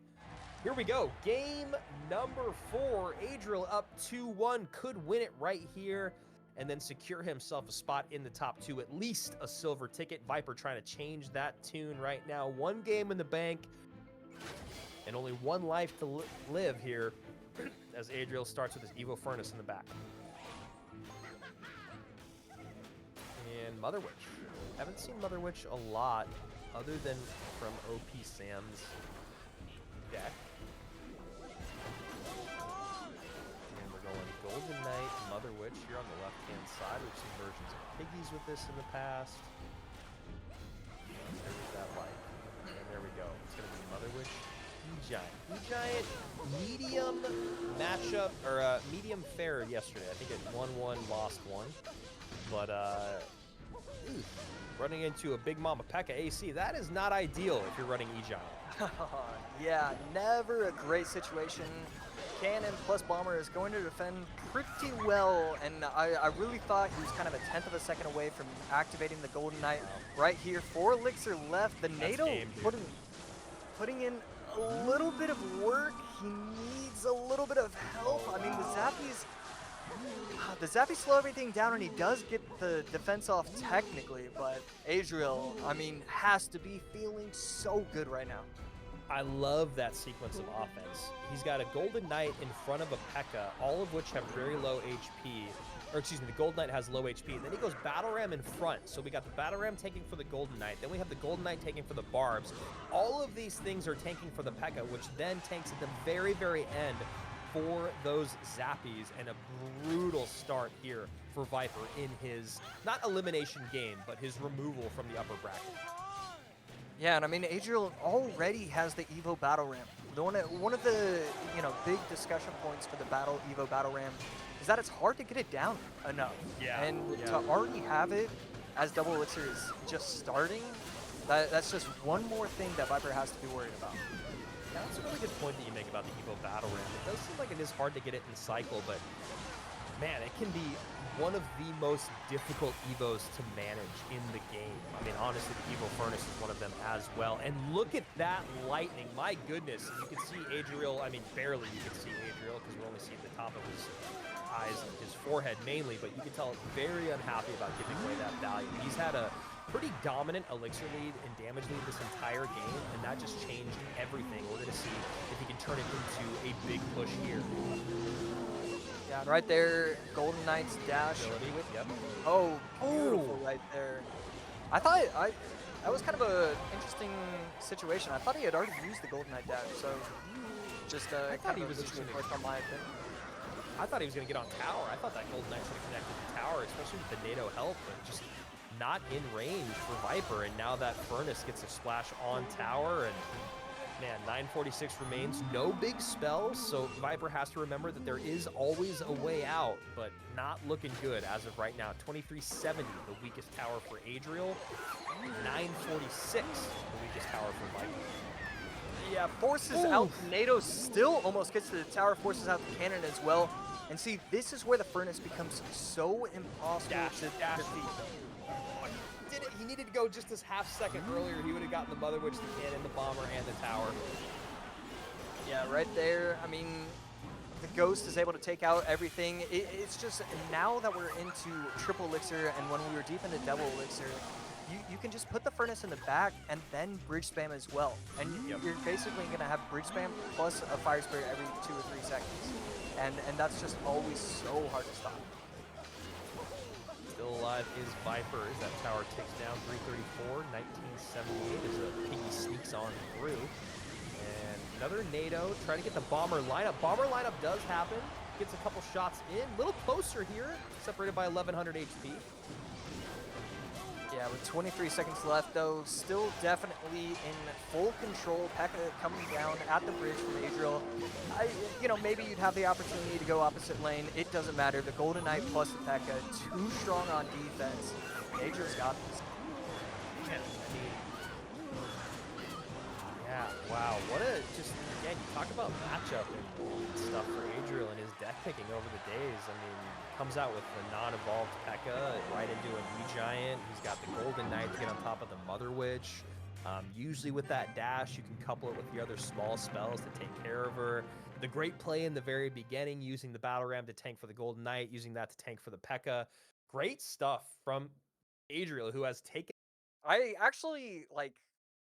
Speaker 4: here we go. Game number 4. Adriel up 2-1, could win it right here, and then secure himself a spot in the top 2, at least a silver ticket. Viper trying to change that tune right now. 1 game in the bank, and only 1 life to live here as Adriel starts with his Evo Furnace in the back. And Mother Witch. Haven't seen Mother Witch a lot other than from OP Sam's deck. And we're going Golden Knight, Mother Witch here on the left-hand side. We've seen versions of Piggies with this in the past. There's that light. And There we go. It's going to be Mother Witch, E-Giant. E-Giant, medium matchup, or medium fair yesterday. I think it won 1, lost 1. But, running into a Big Mama P.E.K.K.A AC, that is not ideal if you're running E-Giant.
Speaker 3: Yeah, never a great situation. Cannon plus Bomber is going to defend pretty well, and I really thought he was kind of a 1/10 of a second away from activating the Golden Knight. Right here, 4 Elixir left. The NATO putting in a little bit of work. He needs a little bit of help. I mean, the Zappies slow everything down, and he does get the defense off technically, but Adriel, I mean, has to be feeling so good right now.
Speaker 4: I love that sequence of offense. He's got a Golden Knight in front of a P.E.K.K.A, all of which have very low HP. Or excuse me, the Golden Knight has low HP. Then he goes Battle Ram in front. So we got the Battle Ram taking for the Golden Knight. Then we have the Golden Knight taking for the Barbs. All of these things are tanking for the P.E.K.K.A, which then tanks at the very, very end for those Zappies. And a brutal start here for Viper in his, not elimination game, but his removal from the upper bracket.
Speaker 3: Yeah, and I mean, Adriel already has the Evo Battle Ram. One of the big discussion points for the Evo Battle Ram is that it's hard to get it down enough.
Speaker 4: Yeah.
Speaker 3: And to already have it as Double Elixir is just starting, that's just one more thing that Viper has to be worried about.
Speaker 4: Yeah, that's a really good point that you make about the Evo Battle Ram. It does seem like it is hard to get it in cycle, but man, it can be one of the most difficult Evos to manage in the game. I mean, honestly, the Evo Furnace is one of them as well. And look at that lightning. My goodness. You can see Adriel, I mean, barely you can see Adriel because we're only seeing the top of his eyes and his forehead mainly, but you can tell very unhappy about giving away that value. He's had a pretty dominant Elixir lead and damage lead this entire game, and that just changed everything. We're going to see if he can turn it into a big push here.
Speaker 3: Yeah, right there, Golden Knight's dash.
Speaker 4: Yep.
Speaker 3: Oh, beautiful right there. I thought that was kind of a interesting situation. I thought he had already used the Golden Knight dash, so just
Speaker 4: I thought he was
Speaker 3: just
Speaker 4: going
Speaker 3: on my opinion.
Speaker 4: I thought he was going to get on tower. I thought that Golden Knight should have connected the tower, especially with the NATO help, but just not in range for Viper. And now that Furnace gets a splash on tower, and man, 946 remains, no big spells, so Viper has to remember that there is always a way out, but not looking good as of right now. 2370, the weakest tower for Adriel. 946, the weakest tower for Viper.
Speaker 3: Yeah, forces out NATO, still almost gets to the tower, forces out the cannon as well. And see, this is where the Furnace becomes so impossible to defeat.
Speaker 4: Did it. He needed to go just this half second earlier. He would have gotten the Mother Witch, the cannon, the bomber, and the tower.
Speaker 3: Yeah, right there. I mean, the Ghost is able to take out everything. It's just now that we're into triple Elixir, and when we were deep into double Elixir, you can just put the Furnace in the back and then bridge spam as well. And you're basically going to have bridge spam plus a Fire Spirit every 2 or 3 seconds. And that's just always so hard to stop.
Speaker 4: Still alive is Viper as that tower ticks down. 334, 1978 as a Piggy sneaks on through. And another NATO trying to get the bomber lineup. Bomber lineup does happen. Gets a couple shots in. A little closer here, separated by 1100 HP.
Speaker 3: Yeah, with 23 seconds left, though, still definitely in full control. P.E.K.K.A coming down at the bridge from Adriel. Maybe you'd have the opportunity to go opposite lane. It doesn't matter. The Golden Knight plus the P.E.K.K.A, too strong on defense. Adriel's got this.
Speaker 4: Yeah, wow. What a, just, again, you talk about matchup and stuff for Adriel and his deck picking over the days. I mean, comes out with the non-evolved P.E.K.K.A right into an E-Giant. He's got the Golden Knight to get on top of the Mother Witch. Usually with that dash, you can couple it with the other small spells to take care of her. The great play in the very beginning, using the Battle Ram to tank for the Golden Knight, using that to tank for the P.E.K.K.A. Great stuff from Adriel, who has taken...
Speaker 3: I actually,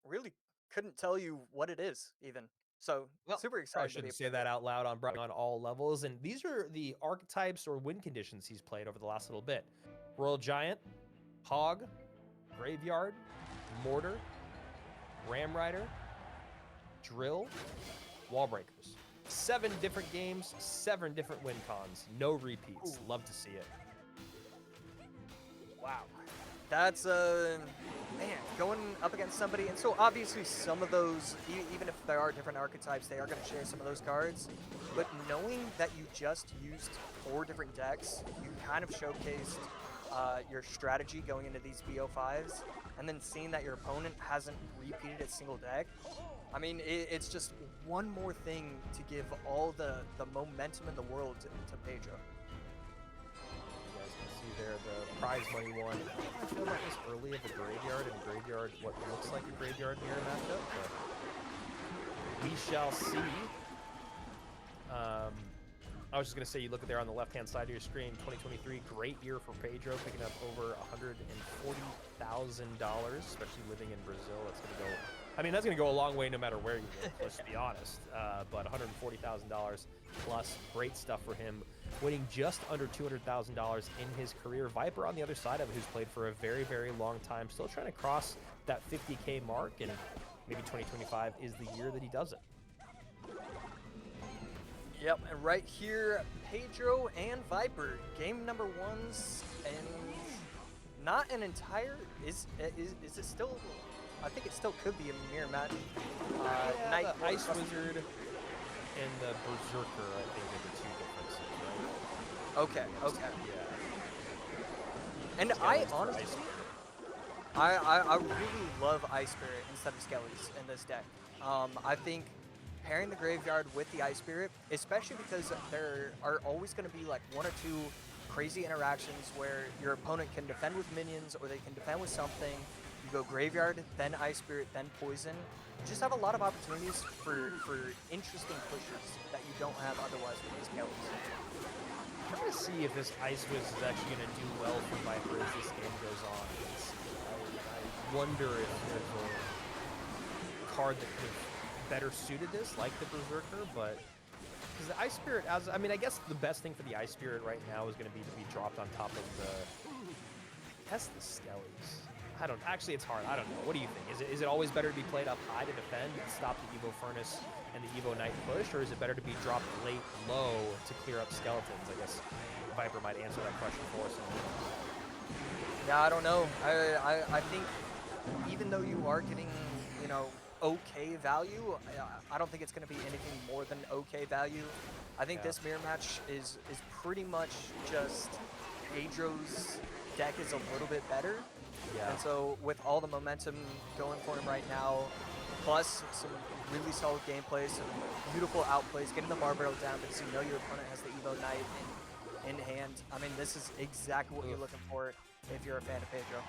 Speaker 3: really couldn't tell you what it is, even. So, super excited.
Speaker 4: I shouldn't say that out loud on all levels. And these are the archetypes or win conditions he's played over the last little bit. Royal Giant, Hog, Graveyard, Mortar, Ram Rider, Drill, Wall Breakers. 7 different games, 7 different win cons. No repeats. Love to see it.
Speaker 3: Wow. That's man, going up against somebody, and so obviously some of those, even if there are different archetypes, they are going to share some of those cards. But knowing that you just used 4 different decks, you kind of showcased your strategy going into these BO5s, and then seeing that your opponent hasn't repeated a single deck. I mean, it's just one more thing to give all the momentum in the world to Pedro.
Speaker 4: You guys can see there the prize money one. I feel like this early of a graveyard and graveyard, what looks like a graveyard mirror matchup, but we shall see. I was just going to say, you look at there on the left-hand side of your screen, 2023, great year for Pedro, picking up over $140,000, especially living in Brazil. That's going to go, I mean, that's going to go a long way no matter where you live, let's be honest. But $140,000 plus, great stuff for him. Winning just under $200,000 in his career. Viiper on the other side of it, who's played for a very, very long time, still trying to cross that 50K mark, and maybe 2025 is the year that he does it.
Speaker 3: Yep, and right here, Pedro and Viiper, game number 1s, and not an entire, is it still, I think it still could be a mirror match.
Speaker 4: Yeah, the Ice Wizard and the Berserker, I think, are the 2 differences, right?
Speaker 3: Okay, okay.
Speaker 4: Yeah.
Speaker 3: And I honestly, I really love Ice Spirit instead of Skellies in this deck. I think pairing the graveyard with the Ice Spirit, especially because there are always going to be like 1 or 2 crazy interactions where your opponent can defend with minions or they can defend with something. You go graveyard, then Ice Spirit, then poison. You just have a lot of opportunities for interesting pushes that you don't have otherwise with these Skellies.
Speaker 4: I'm going to see if this Ice Wiz is actually going to do well for Viiper as this game goes on. I wonder if there's a card that could have better suited this, like the Berserker, but because the Ice Spirit, I mean, I guess the best thing for the Ice Spirit right now is going to be dropped on top of the, I guess, the Skellies. I don't, actually, it's hard. I don't know. What do you think? Is it always better to be played up high to defend and stop the Evo Furnace and the Evo Knight push, or is it better to be dropped late low to clear up skeletons? I guess Viiper might answer that question for us.
Speaker 3: Yeah, I don't know. I think even though you are getting, you know, okay value, I don't think it's going to be anything more than okay value. I think this mirror match is pretty much just Pedro's deck is a little bit better.
Speaker 4: Yeah.
Speaker 3: And so with all the momentum going for him right now, plus some really solid gameplay, some beautiful outplays, getting the bar barrel down because you know your opponent has the Evo Knight in hand. I mean, this is exactly what you're looking for if you're a fan of Pedro.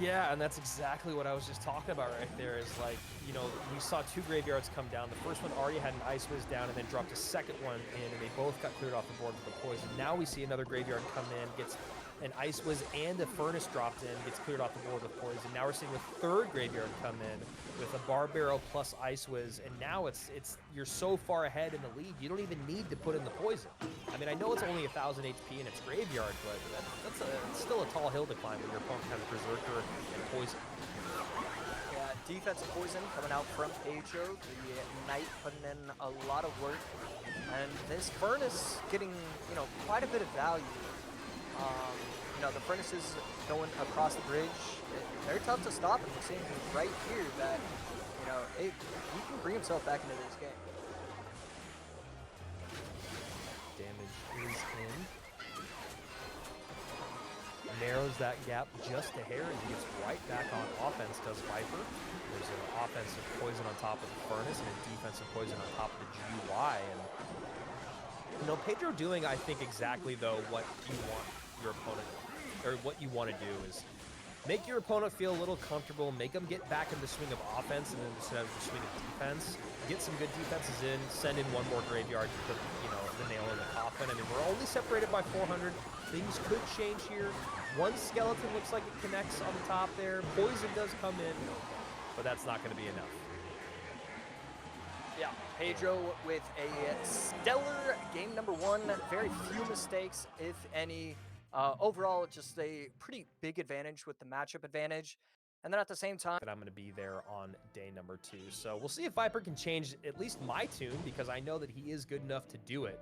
Speaker 4: Yeah, and that's exactly what I was just talking about right there is like, you know, we saw 2 graveyards come down. The first one already had an Ice Wiz down and then dropped a second one in, and they both got cleared off the board with the poison. Now we see another graveyard come in, gets an Ice Wiz and a Furnace dropped in, gets cleared off the board with poison. Now we're seeing a 3rd graveyard come in with a Bar Barrel plus Ice Wiz, and now it's you're so far ahead in the lead, you don't even need to put in the poison. I mean, I know it's only 1,000 HP in its graveyard, but it's still a tall hill to climb when your opponent has Berserker and poison.
Speaker 3: Yeah, defensive poison coming out from Pedro. The Knight putting in a lot of work, and this Furnace getting, you know, quite a bit of value. You know, the Furnaces going across the bridge, they're tough to stop, and we're seeing right here that, you know, he can bring himself back into this game.
Speaker 4: Damage is in. Narrows that gap just a hair, and he gets right back on offense, does Viiper. There's an offensive poison on top of the Furnace and a defensive poison on top of the GUI. And, you know, Pedro doing, I think, exactly, though, what you want your opponent, or what you want to do is make your opponent feel a little comfortable, make them get back in the swing of offense and then instead of the swing of defense, get some good defenses in, send in 1 more graveyard to put, you know, the nail in the coffin. I mean, we're only separated by 400. Things could change here. 1 skeleton looks like it connects on the top there. Poison does come in, but that's not going to be enough.
Speaker 3: Yeah, Pedro with a stellar game number 1. Very few mistakes, if any. Overall, just a pretty big advantage with the matchup advantage. And then at the same time,
Speaker 4: that I'm going to be there on day number 2. So we'll see if Viiper can change at least my tune, because I know that he is good enough to do it.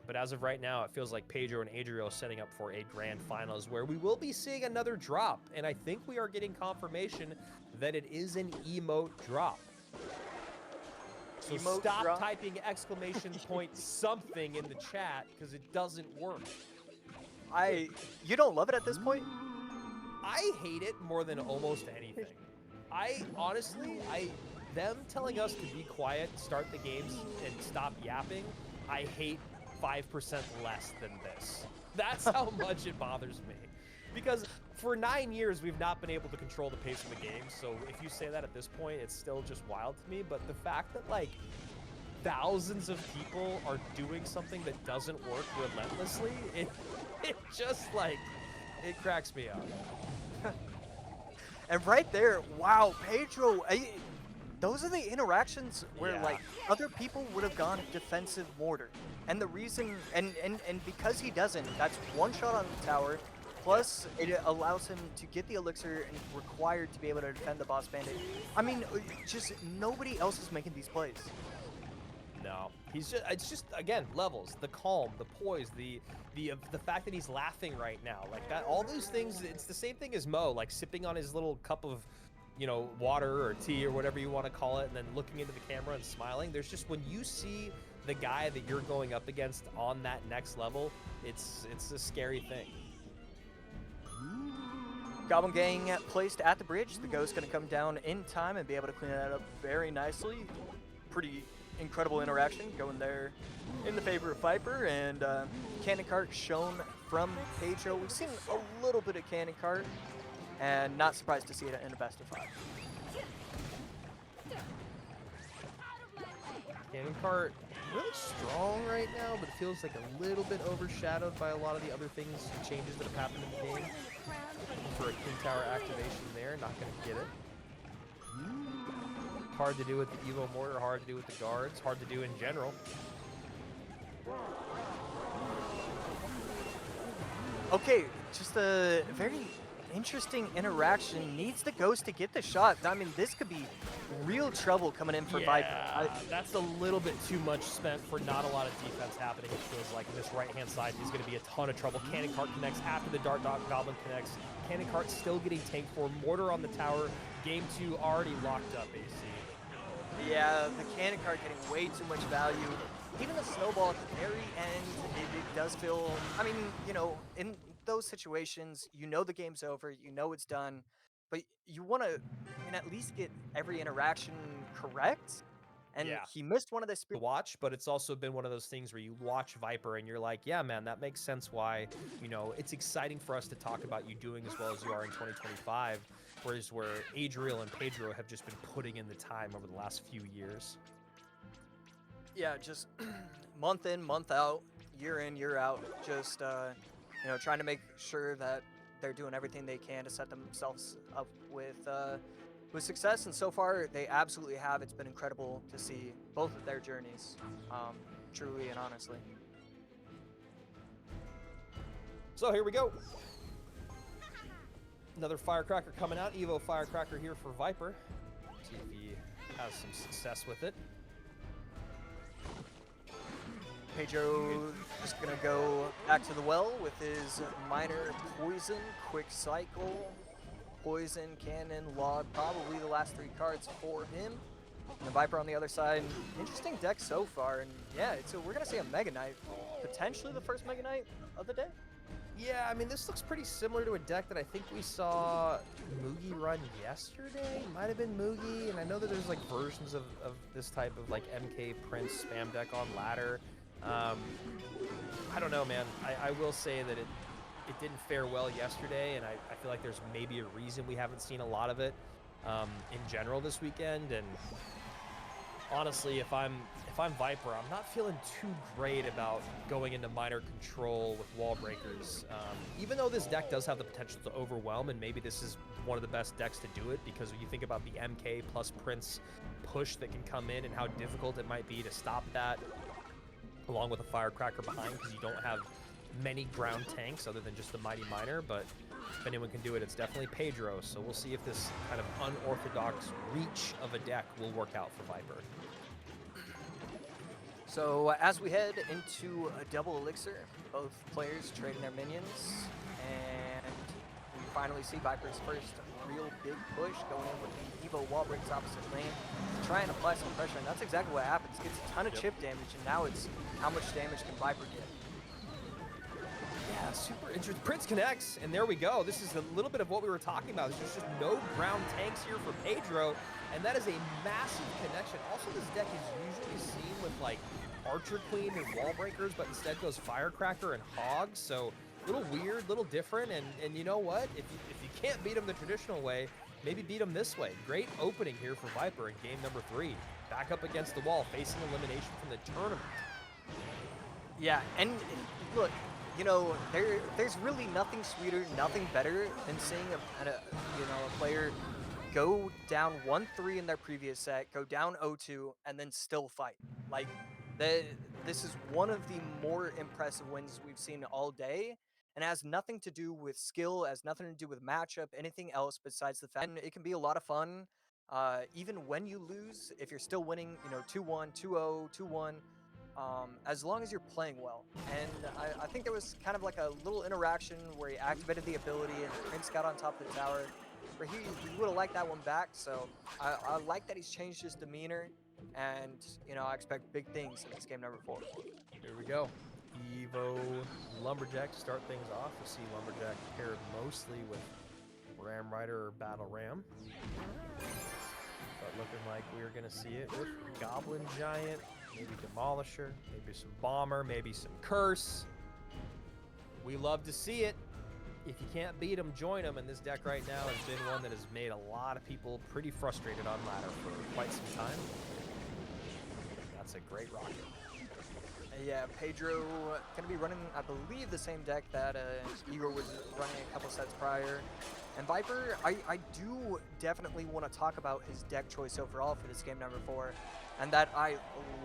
Speaker 4: But as of right now, it feels like Pedro and Adriel setting up for a grand finals where we will be seeing another drop. And I think we are getting confirmation that it is an emote drop. So
Speaker 3: Emote
Speaker 4: stop
Speaker 3: drop?
Speaker 4: typing exclamation point something in the chat because it doesn't work.
Speaker 3: You don't love it at this point?
Speaker 4: I hate it more than almost anything. Them telling us to be quiet, start the games, and stop yapping, I hate 5% less than this. That's how much it bothers me. Because for 9 years, we've not been able to control the pace of the game, so if you say that at this point, it's still just wild to me, but the fact that, like, thousands of people are doing something that doesn't work relentlessly, it just, like, it cracks me up.
Speaker 3: And right there, wow, Pedro, those are the interactions where
Speaker 4: Yeah.
Speaker 3: like other people would have gone defensive mortar. And the reason, and because he doesn't, that's one shot on the tower, plus it allows him to get the elixir and required to be able to defend the boss bandit. I mean, just nobody else is making these plays.
Speaker 4: No, it's just again levels, the calm, the poise, the fact that he's laughing right now, like that, all those things. It's the same thing as Mo, like sipping on his little cup of, you know, water or tea or whatever you want to call it, and then looking into the camera and smiling. There's just, when you see the guy that you're going up against on that next level, it's a scary thing.
Speaker 3: Goblin Gang placed at the bridge. The Ghost going to come down in time and be able to clean that up very nicely. Pretty incredible interaction going there in the favor of Viper, and Cannon Cart shown from Pedro. We've seen a little bit of Cannon Cart, and not surprised to see it in a best of 5.
Speaker 4: Cannon Cart really strong right now, but it feels like a little bit overshadowed by a lot of the other things, changes that have happened in the game. For a King Tower activation there, not going to get it. Hard to do with the Evo Mortar, hard to do with the guards, hard to do in general.
Speaker 3: Okay, just a very interesting interaction. Needs the Ghost to get the shot. I mean, this could be real trouble coming in for Viper.
Speaker 4: That's a little bit too much spent for not a lot of defense happening. It feels like this right-hand side is going to be a ton of trouble. Cannon Cart connects after the Dart Goblin connects. Cannon Cart still getting tanked for. Mortar on the tower. Game 2 already locked up, AC.
Speaker 3: Yeah, the Cannon Cart getting way too much value. Even the snowball at the very end, it does feel, I mean, you know, in those situations, you know the game's over, you know it's done, but you want to at least get every interaction correct. And
Speaker 4: Yeah.
Speaker 3: he missed one of the
Speaker 4: To watch, but it's also been one of those things where you watch Viper and you're like, yeah, man, that makes sense why, you know, it's exciting for us to talk about you doing as well as you are in 2025, whereas where Adriel and Pedro have just been putting in the time over the last few years.
Speaker 3: Yeah, just month in, month out, year in, year out, just you know, trying to make sure that they're doing everything they can to set themselves up with success, and so far they absolutely have. It's been incredible to see both of their journeys, truly and honestly.
Speaker 4: So here we go. Another Firecracker coming out. Evo Firecracker here for Viper. See if he has some success with it.
Speaker 3: Pedro is going to go back to the well with his minor poison, quick cycle, poison, cannon, log, probably the last 3 cards for him. And the Viper on the other side. Interesting deck so far, and yeah, we're going to see a Mega Knight, potentially the first Mega Knight of the day.
Speaker 4: Yeah, I mean, this looks pretty similar to a deck that I think we saw Moogie run yesterday. Might have been Moogie, and I know that there's like versions of this type of like MK Prince spam deck on ladder. I don't know, man. I will say that it didn't fare well yesterday, and I feel like there's maybe a reason we haven't seen a lot of it in general this weekend. And honestly, if I'm Viper, I'm not feeling too great about going into minor control with wall breakers. Even though this deck does have the potential to overwhelm, and maybe this is one of the best decks to do it, because when you think about the MK plus Prince push that can come in and how difficult it might be to stop that, along with a Firecracker behind, because you don't have many ground tanks other than just the Mighty Miner. But if anyone can do it, it's definitely Pedro. So we'll see if this kind of unorthodox reach of a deck will work out for Viper.
Speaker 3: So as we head into a double elixir, both players trading their minions, and we finally see Viper's first real big push going in with the Evo wall breaks opposite lane, trying to apply some pressure, and that's exactly what happens. Gets a ton of chip damage, and now it's how much damage can Viper get.
Speaker 4: Yeah, super interesting. Prince connects, and there we go. This is a little bit of what we were talking about. There's just no ground tanks here for Pedro, and that is a massive connection. Also, this deck is usually seen with like Archer Queen and wall breakers, but instead goes Firecracker and Hog. So a little weird, little different, and you know what? If you can't beat them the traditional way, maybe beat them this way. Great opening here for Viper in game number 3. Back up against the wall, facing elimination from the tournament.
Speaker 3: Yeah, and look, you know, there's really nothing sweeter, nothing better than seeing a player go down 1-3 in their previous set, go down 0-2, and then still fight. Like, this is one of the more impressive wins we've seen all day, and has nothing to do with skill, has nothing to do with matchup, anything else besides the fact. And it can be a lot of fun, even when you lose, if you're still winning, you know, 2-1, 2-0, 2-1. As long as you're playing well. And I think there was kind of like a little interaction where he activated the ability and Prince got on top of the tower, where he would have liked that one back. So I like that he's changed his demeanor, and you know, I expect big things in this game number 4.
Speaker 4: Here we go. Evo Lumberjack to start things off. We see Lumberjack paired mostly with Ram Rider or Battle Ram. But looking like we're going to see it with Goblin Giant, maybe Demolisher, maybe some Bomber, maybe some Curse. We love to see it. If you can't beat them, join them. And this deck right now has been one that has made a lot of people pretty frustrated on ladder for quite some time. That's a great rocket.
Speaker 3: Yeah, Pedro going to be running, I believe, the same deck that Igor was running a couple sets prior. And Viper, I do definitely want to talk about his deck choice overall for this game number 4, and that I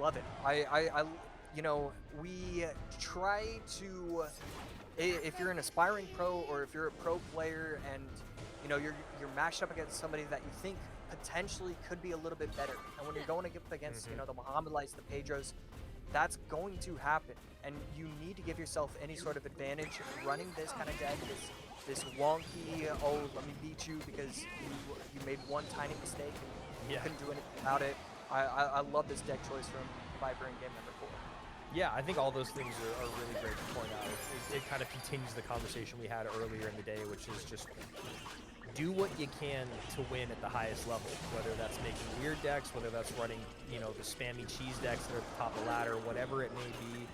Speaker 3: love it. I you know, we try to, if you're an aspiring pro or if you're a pro player and you know you're matched up against somebody that you think potentially could be a little bit better, and when you're going up against you know, the Muhammad Lights, the Pedros, that's going to happen, and you need to give yourself any sort of advantage running this kind of deck, this wonky, oh, let me beat you because you made one tiny mistake and you couldn't do anything about it. I love this deck choice from Viper in game number 4.
Speaker 4: Yeah, I think all those things are really great to point out. It kind of continues the conversation we had earlier in the day, which is just do what you can to win at the highest level, whether that's making weird decks, whether that's running, you know, the spammy cheese decks that are at the top of the ladder, whatever it may be.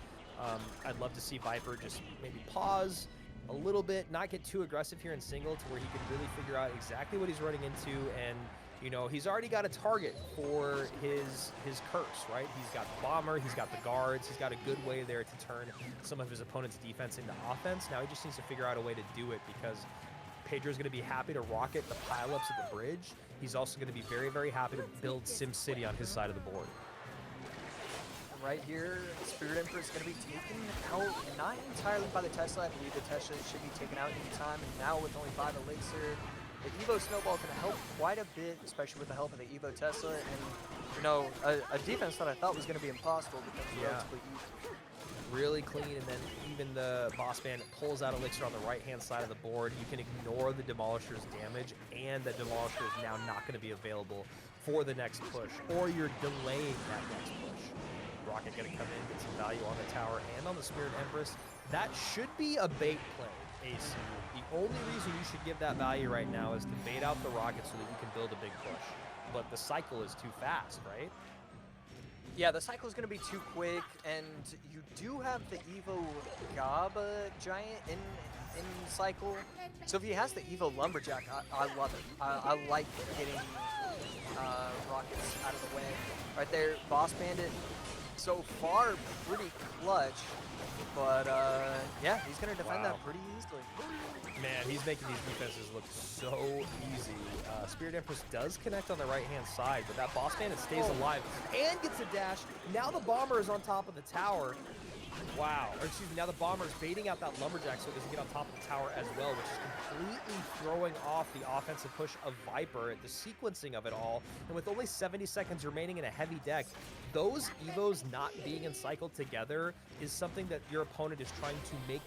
Speaker 4: I'd love to see Viper just maybe pause a little bit, not get too aggressive here in single, to where he can really figure out exactly what he's running into. And you know, he's already got a target for his curse, right? He's got the Bomber, he's got the guards, he's got a good way there to turn some of his opponent's defense into offense. Now he just needs to figure out a way to do it, because Pedro's going to be happy to rocket the pileups at the bridge. He's also going to be very, very happy to build SimCity on his side of the board.
Speaker 3: Right here, Spirit Emperor is going to be taken out, not entirely by the Tesla. I believe the Tesla should be taken out anytime, and now with only 5 Elixir, the Evo Snowball can help quite a bit, especially with the help of the Evo Tesla, and you know, a defense that I thought was going to be impossible because it's relatively easy.
Speaker 4: Really clean, and then even the Boss Bandit pulls out Elixir on the right-hand side of the board. You can ignore the Demolisher's damage, and the Demolisher is now not going to be available for the next push, or you're delaying that next push. Rocket going to come in, get some value on the tower and on the Spirit Empress. That should be a bait play, AC. The only reason you should give that value right now is to bait out the Rocket so that you can build a big push. But the cycle is too fast, right?
Speaker 3: Yeah, the cycle is going to be too quick, and you do have the Evo Gob Giant in cycle. So if he has the Evo Lumberjack, I love it. I like getting rockets out of the way. Right there, Boss Bandit, so far pretty clutch, but yeah, he's going to defend that pretty easily.
Speaker 4: Man, he's making these defenses look so easy. Spirit Empress does connect on the right-hand side, but that Boss Bandit stays alive and gets a dash. Now the Bomber is on top of the tower. Wow. Or excuse me, now the Bomber's baiting out that Lumberjack so it doesn't get on top of the tower as well, which is completely throwing off the offensive push of Viiper, the sequencing of it all. And with only 70 seconds remaining in a heavy deck, those Evos not being encircled together is something that your opponent is trying to make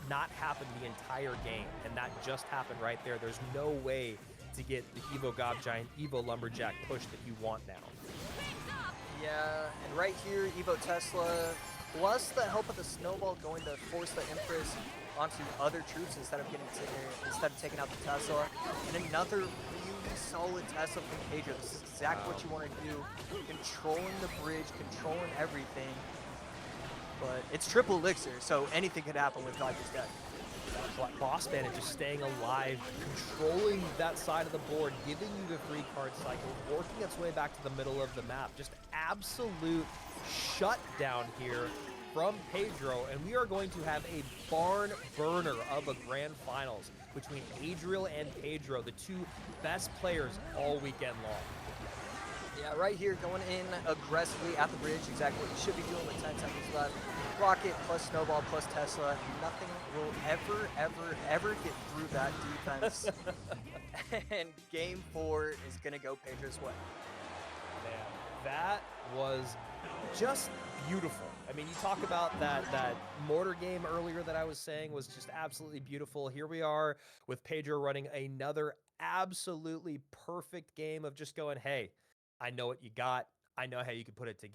Speaker 4: not happen the entire game. And that just happened right there. There's no way to get the Evo Gob Giant, Evo Lumberjack push that you want now.
Speaker 3: Yeah, and right here, Evo Tesla, plus the help of the snowball going to force the Empress onto other troops instead of taking out the Tesla. And another really solid Tesla from Pedro. This is exactly what you want to do. Controlling the bridge, controlling everything. But it's triple elixir, so anything could happen with Viper's deck.
Speaker 4: Boss Bandit just staying alive, controlling that side of the board, giving you the 3-card cycle, working its way back to the middle of the map. Just absolute shutdown here from Pedro, and we are going to have a barn burner of a grand finals between Adriel and Pedro, the two best players all weekend long.
Speaker 3: Yeah, right here, going in aggressively at the bridge, exactly what you should be doing with 10 seconds left. Rocket plus Snowball plus Tesla, nothing will ever get through that defense. And game 4 is going to go Pedro's way.
Speaker 4: Man, that was just beautiful. I mean, you talk about that mortar game earlier that I was saying was just absolutely beautiful. Here we are with Pedro running another absolutely perfect game of just going, hey, I know what you got. I know how you can put it together.